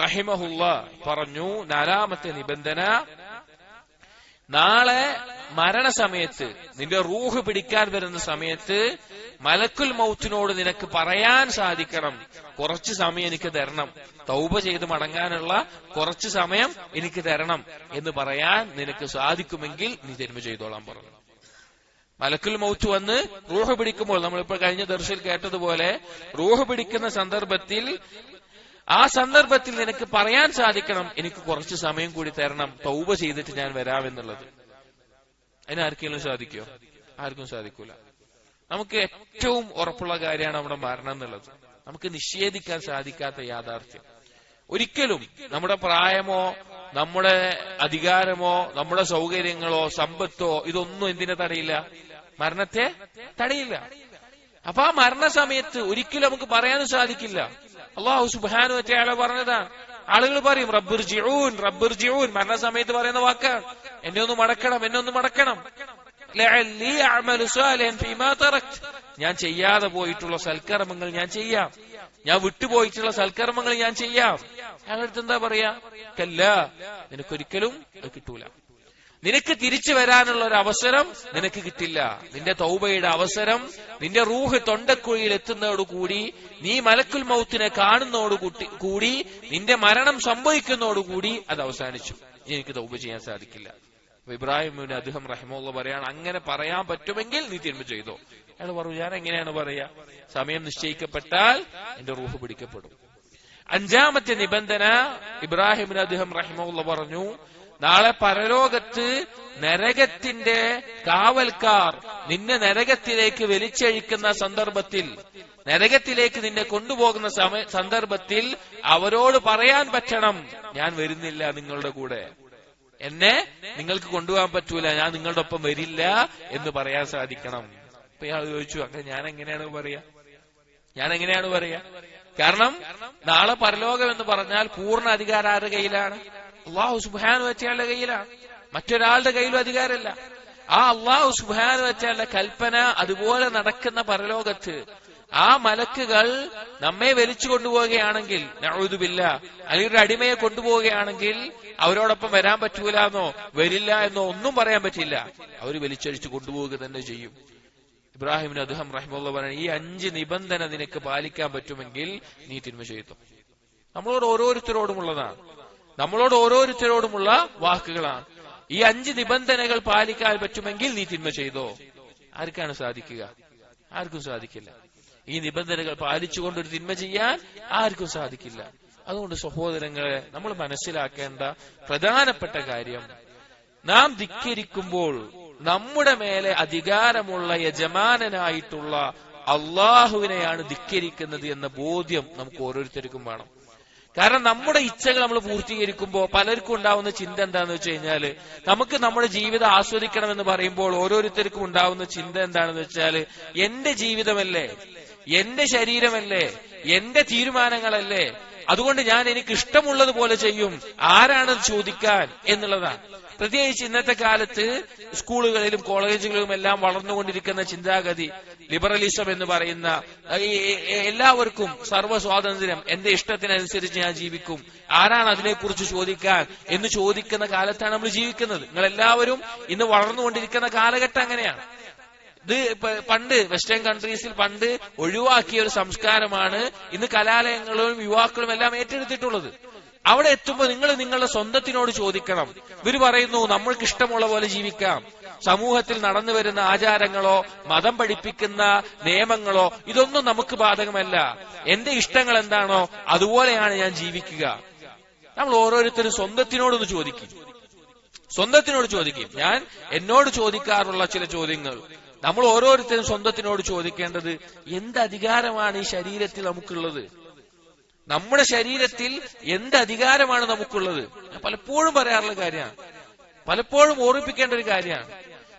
റഹിമഹുല്ലാ പറഞ്ഞു, നാലാമത്തെ നിബന്ധന, നാളെ മരണസമയത്ത് നിന്റെ റൂഹ് പിടിക്കാൻ വരുന്ന സമയത്ത് മലക്കുൽ മൗത്തിനോട് നിനക്ക് പറയാൻ സാധിക്കണം, കുറച്ചു സമയം എനിക്ക് തരണം, തൗബ ചെയ്ത് മടങ്ങാനുള്ള കുറച്ചു സമയം എനിക്ക് തരണം എന്ന് പറയാൻ നിനക്ക് സാധിക്കുമെങ്കിൽ നീ തിന്മ ചെയ്തോളാൻ പറഞ്ഞു. മലക്കുൽ മൗത്ത് വന്ന് റൂഹ് പിടിക്കുമ്പോൾ, നമ്മളിപ്പോ കഴിഞ്ഞ ദർശയിൽ കേട്ടതുപോലെ, റൂഹ് പിടിക്കുന്ന സന്ദർഭത്തിൽ ആ സന്ദർഭത്തിൽ നിനക്ക് പറയാൻ സാധിക്കണം, എനിക്ക് കുറച്ച് സമയം കൂടി തരണം, തൗബ ചെയ്തിട്ട് ഞാൻ വരാമെന്നുള്ളത്. അതിനാർക്കെങ്കിലും സാധിക്കോ? ആർക്കും സാധിക്കൂല. നമുക്ക് ഏറ്റവും ഉറപ്പുള്ള കാര്യമാണ് നമ്മുടെ മരണം എന്നുള്ളത്. നമുക്ക് നിഷേധിക്കാൻ സാധിക്കാത്ത യാഥാർത്ഥ്യം. ഒരിക്കലും നമ്മുടെ പ്രായമോ നമ്മുടെ അധികാരമോ നമ്മുടെ സൗകര്യങ്ങളോ സമ്പത്തോ ഇതൊന്നും എന്തിനെ തടയില്ല? മരണത്തെ തടയില്ല. അപ്പൊ ആ മരണസമയത്ത് ഒരിക്കലും നമുക്ക് പറയാനും സാധിക്കില്ല. അല്ലാഹു സുബ്ഹാനഹു വ തആല പറഞ്ഞതാണ്. ആളുകൾ പറയും റബ്ബിർജിഊൻ റബ്ബിർജിഊൻ, മരണസമയത്ത് പറയുന്ന വാക്കാണ്, എന്നെ ഒന്ന് മടക്കണം, എന്നെ ഒന്ന് മടക്കണം. ലഅല്ലി അഅമലു സാലിഹൻ ഫീമാ തറക്ത്, ഞാൻ ചെയ്യാതെ പോയിട്ടുള്ള സൽക്കർമ്മങ്ങൾ ഞാൻ ചെയ്യാം, ഞാൻ വിട്ടുപോയിട്ടുള്ള സൽക്കർമ്മങ്ങൾ ഞാൻ ചെയ്യാം. അയാളടുത്ത് എന്താ പറയാ? കല്ലാ, നിനക്കൊരിക്കലും അത് കിട്ടൂല. നിനക്ക് തിരിച്ചു വരാനുള്ള ഒരു അവസരം നിനക്ക് കിട്ടില്ല. നിന്റെ തൗബയുടെ അവസരം നിന്റെ റൂഹ് തൊണ്ടക്കുഴിയിൽ എത്തുന്നതോടുകൂടി, നീ മലക്കുൽ മൗത്തിനെ കാണുന്നതോടുകൂടി, നിന്റെ മരണം സംഭവിക്കുന്നതോടുകൂടി അത് അവസാനിച്ചു. എനിക്ക് തൗബ ചെയ്യാൻ സാധിക്കില്ല. ഇബ്രാഹിം ഇബ്നു അദ്ഹം റഹിമഹുല്ലാഹ് പറയാണ്, അങ്ങനെ പറയാൻ പറ്റുമെങ്കിൽ നീ തിന്മ ചെയ്തോ. അയാൾ പറഞ്ഞു, ഞാൻ എങ്ങനെയാണ് പറയാ? സമയം നിശ്ചയിക്കപ്പെട്ടാൽ എന്റെ റൂഹ് പിടിക്കപ്പെടും. അഞ്ചാമത്തെ നിബന്ധന ഇബ്രാഹിം ഇബ്നു അദ്ഹം റഹിമഹുല്ലാഹ് പറഞ്ഞു, നാളെ പരലോകത്ത് നരകത്തിന്റെ കാവൽക്കാർ നിന്നെ നരകത്തിലേക്ക് വലിച്ചഴിക്കുന്ന സന്ദർഭത്തിൽ, നരകത്തിലേക്ക് നിന്നെ കൊണ്ടുപോകുന്ന സന്ദർഭത്തിൽ അവരോട് പറയാൻ പറ്റണം, ഞാൻ വരുന്നില്ല നിങ്ങളുടെ കൂടെ, എന്നെ നിങ്ങൾക്ക് കൊണ്ടുപോകാൻ പറ്റൂല, ഞാൻ നിങ്ങളുടെ ഒപ്പം വരില്ല എന്ന് പറയാൻ സാധിക്കണം. അപ്പൊ ഇയാൾ ചോദിച്ചു, അങ്ങനെ ഞാൻ എങ്ങനെയാണ് പറയാ? കാരണം നാളെ പരലോകം എന്ന് പറഞ്ഞാൽ പൂർണ്ണ അധികാരം ആരുടെ കയ്യിലാണ്? അല്ലാഹു സുബ്ഹാനഹു വ തആലയുടെ കയ്യിലാണ്. മറ്റൊരാളുടെ കയ്യിലും അധികാരമില്ല. ആ അല്ലാഹു സുബ്ഹാനഹു വ തആലയുടെ കൽപ്പന അതുപോലെ നടക്കുന്ന പരലോകത്ത് ആ മലക്കുകൾ നമ്മെ വലിച്ചു കൊണ്ടുപോവുകയാണെങ്കിൽ, നഊദു ബില്ലാഹ്, അല്ലെങ്കിൽ ഒരു അടിമയെ കൊണ്ടുപോവുകയാണെങ്കിൽ അവരോടൊപ്പം വരാൻ പറ്റൂല എന്നോ വരില്ല എന്നോ ഒന്നും പറയാൻ പറ്റില്ല. അവർ വലിച്ചഴിച്ചു കൊണ്ടുപോവുക തന്നെ ചെയ്യും. ഇബ്രാഹിം ഇബ്നു അദ്ഹം റഹിമഹുല്ലാഹ് പറയുന്നത്, ഈ 5 നിബന്ധന നിനക്ക് പാലിക്കാൻ പറ്റുമെങ്കിൽ നീ തിന്മ ചെയ്തു. നമ്മളോട് ഓരോരുത്തരോടുമുള്ള വാക്കുകളാണ്. ഈ 5 നിബന്ധനകൾ പാലിക്കാൻ പറ്റുമെങ്കിൽ നീ തിന്മ ചെയ്തോ. ആർക്കാണ് സാധിക്കുക? ആർക്കും സാധിക്കില്ല. ഈ നിബന്ധനകൾ പാലിച്ചുകൊണ്ടൊരു തിന്മ ചെയ്യാൻ ആർക്കും സാധിക്കില്ല. അതുകൊണ്ട് സഹോദരങ്ങളെ, നമ്മൾ മനസ്സിലാക്കേണ്ട പ്രധാനപ്പെട്ട കാര്യം, നാം ധിക്കരിക്കുമ്പോൾ നമ്മുടെ മേലെ അധികാരമുള്ള യജമാനനായിട്ടുള്ള അള്ളാഹുവിനെയാണ് ധിക്കരിക്കുന്നത് എന്ന ബോധ്യം നമുക്ക് ഓരോരുത്തർക്കും വേണം. കാരണം നമ്മുടെ ഇച്ഛകൾ നമ്മൾ പൂർത്തീകരിക്കുമ്പോൾ പലർക്കും ഉണ്ടാവുന്ന ചിന്ത എന്താണെന്ന് വെച്ച് കഴിഞ്ഞാല്, നമുക്ക് നമ്മുടെ ജീവിതം ആസ്വദിക്കണമെന്ന് പറയുമ്പോൾ ഓരോരുത്തർക്കും ഉണ്ടാവുന്ന ചിന്ത എന്താണെന്ന് വെച്ചാല്, എന്റെ ജീവിതമല്ലേ, എന്റെ ശരീരമല്ലേ, എന്റെ തീരുമാനങ്ങളല്ലേ, അതുകൊണ്ട് ഞാൻ എനിക്ക് ഇഷ്ടമുള്ളതുപോലെ ചെയ്യും, ആരാണത് ചോദിക്കാൻ എന്നുള്ളതാണ്. പ്രത്യേകിച്ച് ഇന്നത്തെ കാലത്ത് സ്കൂളുകളിലും കോളേജുകളിലും എല്ലാം വളർന്നുകൊണ്ടിരിക്കുന്ന ചിന്താഗതി ലിബറലിസം എന്ന് പറയുന്ന, എല്ലാവർക്കും സർവ്വ സ്വാതന്ത്ര്യം, എന്റെ ഇഷ്ടത്തിനനുസരിച്ച് ഞാൻ ജീവിക്കും, ആരാണ് അതിനെക്കുറിച്ച് ചോദിക്കാൻ എന്ന് ചോദിക്കുന്ന കാലത്താണ് നമ്മൾ ജീവിക്കുന്നത്. നിങ്ങളെല്ലാവരും ഇന്ന് വളർന്നുകൊണ്ടിരിക്കുന്ന കാലഘട്ടം അങ്ങനെയാണ്. ഇത് പണ്ട് വെസ്റ്റേൺ കൺട്രീസിൽ പണ്ട് ഒഴിവാക്കിയ ഒരു സംസ്കാരമാണ് ഇന്ന് കലാലയങ്ങളും യുവാക്കളും എല്ലാം ഏറ്റെടുത്തിട്ടുള്ളത്. അവിടെ എത്തുമ്പോൾ നിങ്ങൾ നിങ്ങളുടെ സ്വന്തത്തിനോട് ചോദിക്കണം. ഇവര് പറയുന്നു നമ്മൾക്ക് ഇഷ്ടമുള്ള പോലെ ജീവിക്കാം, സമൂഹത്തിൽ നടന്നു വരുന്ന ആചാരങ്ങളോ മതം പഠിപ്പിക്കുന്ന നിയമങ്ങളോ ഇതൊന്നും നമുക്ക് ബാധകമല്ല, എന്റെ ഇഷ്ടങ്ങൾ എന്താണോ അതുപോലെയാണ് ഞാൻ ജീവിക്കുക. നമ്മൾ ഓരോരുത്തരും സ്വന്തത്തിനോടൊന്ന് ചോദിക്കും, സ്വന്തത്തിനോട് ചോദിക്കും. ഞാൻ എന്നോട് ചോദിക്കാറുള്ള ചില ചോദ്യങ്ങൾ നമ്മൾ ഓരോരുത്തരും സ്വന്തത്തിനോട് ചോദിക്കേണ്ടത്, എന്ത് അധികാരമാണ് ഈ ശരീരത്തിൽ നമുക്കുള്ളത്? നമ്മുടെ ശരീരത്തിൽ എന്ത് അധികാരമാണ് നമുക്കുള്ളത്? ഞാൻ പലപ്പോഴും പറയാറുള്ള കാര്യമാണ്, പലപ്പോഴും ഓർമ്മിപ്പിക്കേണ്ട ഒരു കാര്യമാണ്.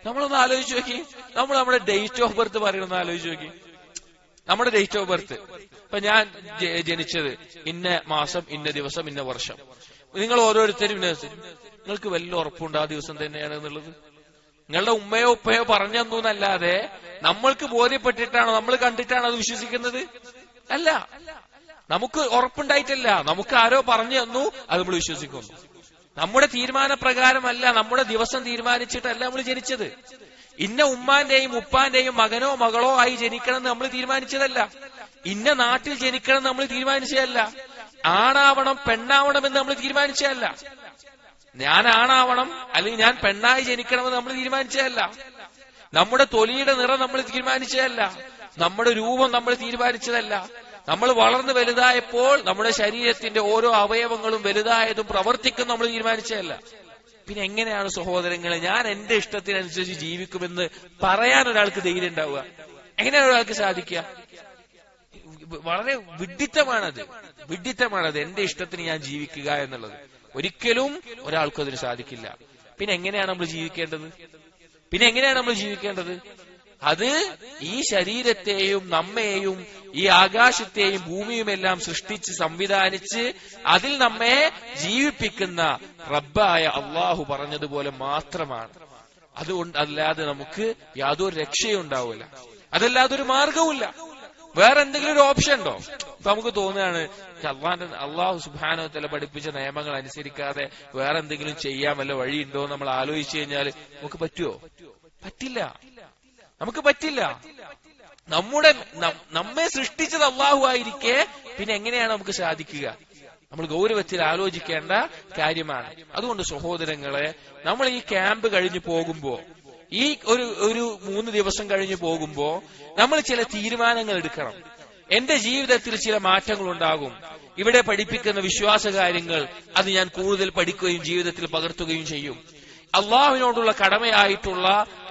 നമ്മളൊന്ന് ആലോചിച്ച് നോക്കി, നമ്മൾ നമ്മുടെ ഡേറ്റ് ഓഫ് ബർത്ത് പറയണമെന്ന് ആലോചിച്ച് നോക്കി. നമ്മുടെ ഡേറ്റ് ഓഫ് ബർത്ത്, ഇപ്പൊ ഞാൻ ജനിച്ചത് ഇന്ന മാസം ഇന്ന ദിവസം ഇന്ന വർഷം. നിങ്ങൾ ഓരോരുത്തരും നിങ്ങൾക്ക് വല്ല ഉറപ്പുണ്ട് ആ ദിവസം തന്നെയാണ് എന്നുള്ളത്? നിങ്ങളുടെ ഉമ്മയോ ഉപ്പയോ പറഞ്ഞു തന്നൂന്നല്ലാതെ നമ്മൾക്ക് ബോധ്യപ്പെട്ടിട്ടാണോ, നമ്മൾ കണ്ടിട്ടാണോ അത് വിശ്വസിക്കുന്നത്? അല്ല, നമുക്ക് ഉറപ്പുണ്ടായിട്ടല്ല, നമുക്ക് ആരോ പറഞ്ഞു തന്നു, അത് നമ്മൾ വിശ്വസിക്കുന്നു. നമ്മുടെ തീരുമാനപ്രകാരമല്ല, നമ്മുടെ ദിവസം തീരുമാനിച്ചിട്ടല്ല നമ്മൾ ജനിച്ചത്. ഇന്ന ഉമ്മാന്റെയും ഉപ്പാന്റെയും മകനോ മകളോ ആയി ജനിക്കണം എന്ന് നമ്മൾ തീരുമാനിച്ചതല്ല. ഇന്ന നാട്ടിൽ ജനിക്കണം എന്ന് നമ്മൾ തീരുമാനിച്ചതല്ല. ആണാവണം പെണ്ണാവണം എന്ന് നമ്മൾ തീരുമാനിച്ചതല്ല. ഞാൻ ആണാവണം അല്ലെങ്കിൽ ഞാൻ പെണ്ണായി ജനിക്കണമെന്ന് നമ്മൾ തീരുമാനിച്ചതല്ല. നമ്മുടെ തൊലിയുടെ നിറം നമ്മൾ തീരുമാനിച്ചതല്ല. നമ്മുടെ രൂപം നമ്മൾ തീരുമാനിച്ചതല്ല. നമ്മൾ വളർന്നു വലുതായപ്പോൾ നമ്മുടെ ശരീരത്തിന്റെ ഓരോ അവയവങ്ങളും വലുതായതും പ്രവർത്തിക്കും നമ്മൾ തീരുമാനിച്ചതല്ല. പിന്നെ എങ്ങനെയാണ് സഹോദരങ്ങളെ ഞാൻ എന്റെ ഇഷ്ടത്തിനനുസരിച്ച് ജീവിക്കുമെന്ന് പറയാൻ ഒരാൾക്ക് ധൈര്യം ഉണ്ടാവുക? എങ്ങനെയാണ് ഒരാൾക്ക് സാധിക്കുക? വളരെ വിഡ്ഢിത്തമാണത് എന്റെ ഇഷ്ടത്തിന് ഞാൻ ജീവിക്കുക എന്നുള്ളത്. ഒരിക്കലും ഒരാൾക്കും അതിന് സാധിക്കില്ല. പിന്നെ എങ്ങനെയാണ് നമ്മൾ ജീവിക്കേണ്ടത്? അത് ഈ ശരീരത്തെയും നമ്മെയും ഈ ആകാശത്തെയും ഭൂമിയുമെല്ലാം സൃഷ്ടിച്ച് സംവിധാനിച്ച് അതിൽ നമ്മെ ജീവിപ്പിക്കുന്ന റബ്ബായ അള്ളാഹു പറഞ്ഞതുപോലെ മാത്രമാണ്. അതുകൊണ്ട് അല്ലാതെ നമുക്ക് യാതൊരു രക്ഷയും ഉണ്ടാവില്ല, അതല്ലാതെ ഒരു മാർഗവുമില്ല. വേറെ എന്തെങ്കിലും ഒരു ഓപ്ഷൻ ഉണ്ടോ? ഇപ്പൊ നമുക്ക് തോന്നുകയാണ് അള്ളാഹു സുബ്ഹാനഹു വ തആല പഠിപ്പിച്ച നിയമങ്ങൾ അനുസരിക്കാതെ വേറെ എന്തെങ്കിലും ചെയ്യാൻ വല്ല വഴിയുണ്ടോ നമ്മൾ ആലോചിച്ചു കഴിഞ്ഞാൽ നമുക്ക് പറ്റുമോ? നമുക്ക് പറ്റില്ല. നമ്മെ സൃഷ്ടിച്ചത് അള്ളാഹു ആയിരിക്കെ പിന്നെ എങ്ങനെയാണ് നമുക്ക് സാധിക്കുക? നമ്മൾ ഗൗരവത്തിൽ ആലോചിക്കേണ്ട കാര്യമാണ്. അതുകൊണ്ട് സഹോദരങ്ങളെ, നമ്മൾ ഈ ക്യാമ്പ് കഴിഞ്ഞു പോകുമ്പോ, ഈ ഒരു 3 ദിവസം കഴിഞ്ഞു പോകുമ്പോ നമ്മൾ ചില തീരുമാനങ്ങൾ എടുക്കണം. എന്റെ ജീവിതത്തിൽ ചില മാറ്റങ്ങൾ ഉണ്ടാകും. ഇവിടെ പഠിപ്പിക്കുന്ന വിശ്വാസ കാര്യങ്ങൾ അത് ഞാൻ കൂടുതൽ പഠിക്കുകയും ജീവിതത്തിൽ പകർത്തുകയും ചെയ്യും. അള്ളാഹുവിനോടുള്ള കടമയായിട്ടുള്ള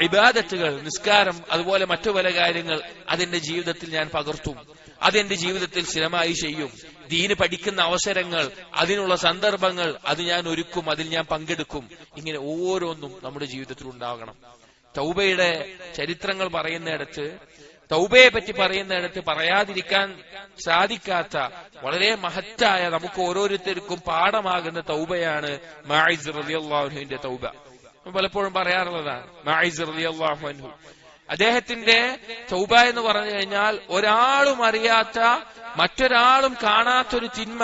ഇബാദത്തുകൾ, നിസ്കാരം, അതുപോലെ മറ്റു പല കാര്യങ്ങൾ അതെന്റെ ജീവിതത്തിൽ ഞാൻ പകർത്തും. അതെന്റെ ജീവിതത്തിൽ സ്ഥിരമായി ചെയ്യും. ദീന് പഠിക്കുന്ന അവസരങ്ങൾ, അതിനുള്ള സന്ദർഭങ്ങൾ അത് ഞാൻ ഒരുക്കും, അതിൽ ഞാൻ പങ്കെടുക്കും. ഇങ്ങനെ ഓരോന്നും നമ്മുടെ ജീവിതത്തിൽ ഉണ്ടാകണം. തൗബയുടെ ചരിത്രങ്ങൾ പറയുന്നിടത്ത്, തൗബയെ പറ്റി പറയുന്നിടത്ത് പറയാതിരിക്കാൻ സാധിക്കാത്ത വളരെ മഹത്തായ, നമുക്ക് ഓരോരുത്തർക്കും പാഠമാകുന്ന തൗബയാണ് മാഇസ് റളിയല്ലാഹു അൻഹുവിന്റെ തൗബ. പലപ്പോഴും പറയാറുള്ളതാണ് മാഇസ് റളിയല്ലാഹു അൻഹു. അദ്ദേഹത്തിന്റെ തൗബ എന്ന് പറഞ്ഞു കഴിഞ്ഞാൽ ഒരാളും അറിയാത്ത, മറ്റൊരാളും കാണാത്തൊരു തിന്മ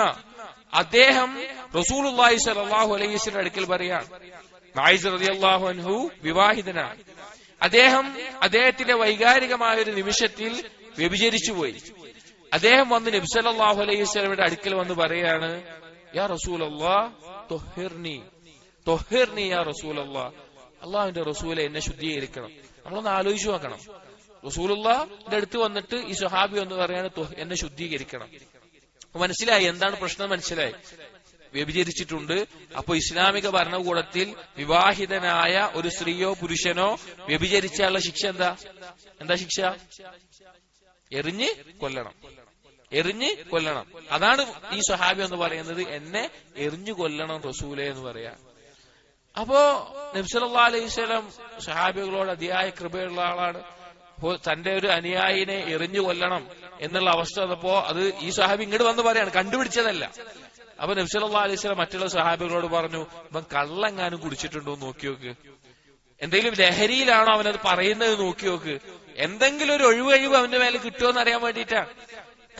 അദ്ദേഹം റസൂലുള്ളാഹി സ്വല്ലല്ലാഹു അലൈഹി വസല്ലം അടുക്കൽ പറയാണ്. മാഇസ് റളിയല്ലാഹു അൻഹു വിവാഹിതനാണ്. അദ്ദേഹത്തിന്റെ വൈകാരികമായ ഒരു നിമിഷത്തിൽ വ്യഭിചരിച്ചുപോയി. അദ്ദേഹം വന്ന് നബി സല്ലല്ലാഹു അലൈഹി വസല്ലമയുടെ അടുക്കൽ വന്ന് പറയാണ്, യാ റസൂലല്ലാഹ് ത്വഹിർനി യാ റസൂലല്ലാഹ്, അള്ളാഹുവിന്റെ റസൂലെ എന്നെ ശുദ്ധീകരിക്കണം. നമ്മളൊന്ന് ആലോചിച്ചു നോക്കണം. റസൂലുള്ളാഹിന്റെ അടുത്ത് വന്നിട്ട് ഈ സ്വഹാബി എന്ന് പറയാണ് എന്നെ ശുദ്ധീകരിക്കണം. മനസ്സിലായി എന്താണ് പ്രശ്നം, മനസ്സിലായി. വ്യഭിചരിച്ചിട്ടുണ്ട്. അപ്പൊ ഇസ്ലാമിക ഭരണകൂടത്തിൽ വിവാഹിതനായ ഒരു സ്ത്രീയോ പുരുഷനോ വ്യഭിചരിച്ചാലുള്ള ശിക്ഷ എന്താ ശിക്ഷ? എറിഞ്ഞ് കൊല്ലണം. അതാണ് ഈ സ്വഹാബി എന്ന് പറയുന്നത്, എന്നെ എറിഞ്ഞു കൊല്ലണം റസൂലേ എന്ന് പറയാ. അപ്പോ നബി സല്ലല്ലാഹു അലൈഹി വസല്ലം സ്വഹാബികളോട് അതിയായ കൃപയുള്ള ആളാണ്. തന്റെ ഒരു അനുയായിനെ എറിഞ്ഞു കൊല്ലണം എന്നുള്ള അവസ്ഥ വന്നപ്പോ അത് ഈ സ്വഹാബി ഇങ്ങോട്ട് വന്ന് പറയാണ്, കണ്ടുപിടിച്ചതല്ല. അപ്പൊ നബി സല്ലല്ലാഹു അലൈഹി വസല്ലം മറ്റുള്ള സ്വഹാബികളോട് പറഞ്ഞു, ഇവൻ കള്ളെങ്ങാനും കുടിച്ചിട്ടുണ്ടോ നോക്കി നോക്ക്, എന്തെങ്കിലും ലഹരിയിലാണോ അവനത് പറയുന്നത് നോക്കി നോക്ക്, എന്തെങ്കിലും ഒരു ഒഴിവ് അവന്റെ മേലെ കിട്ടുമോന്ന് അറിയാൻ വേണ്ടിയിട്ടാ,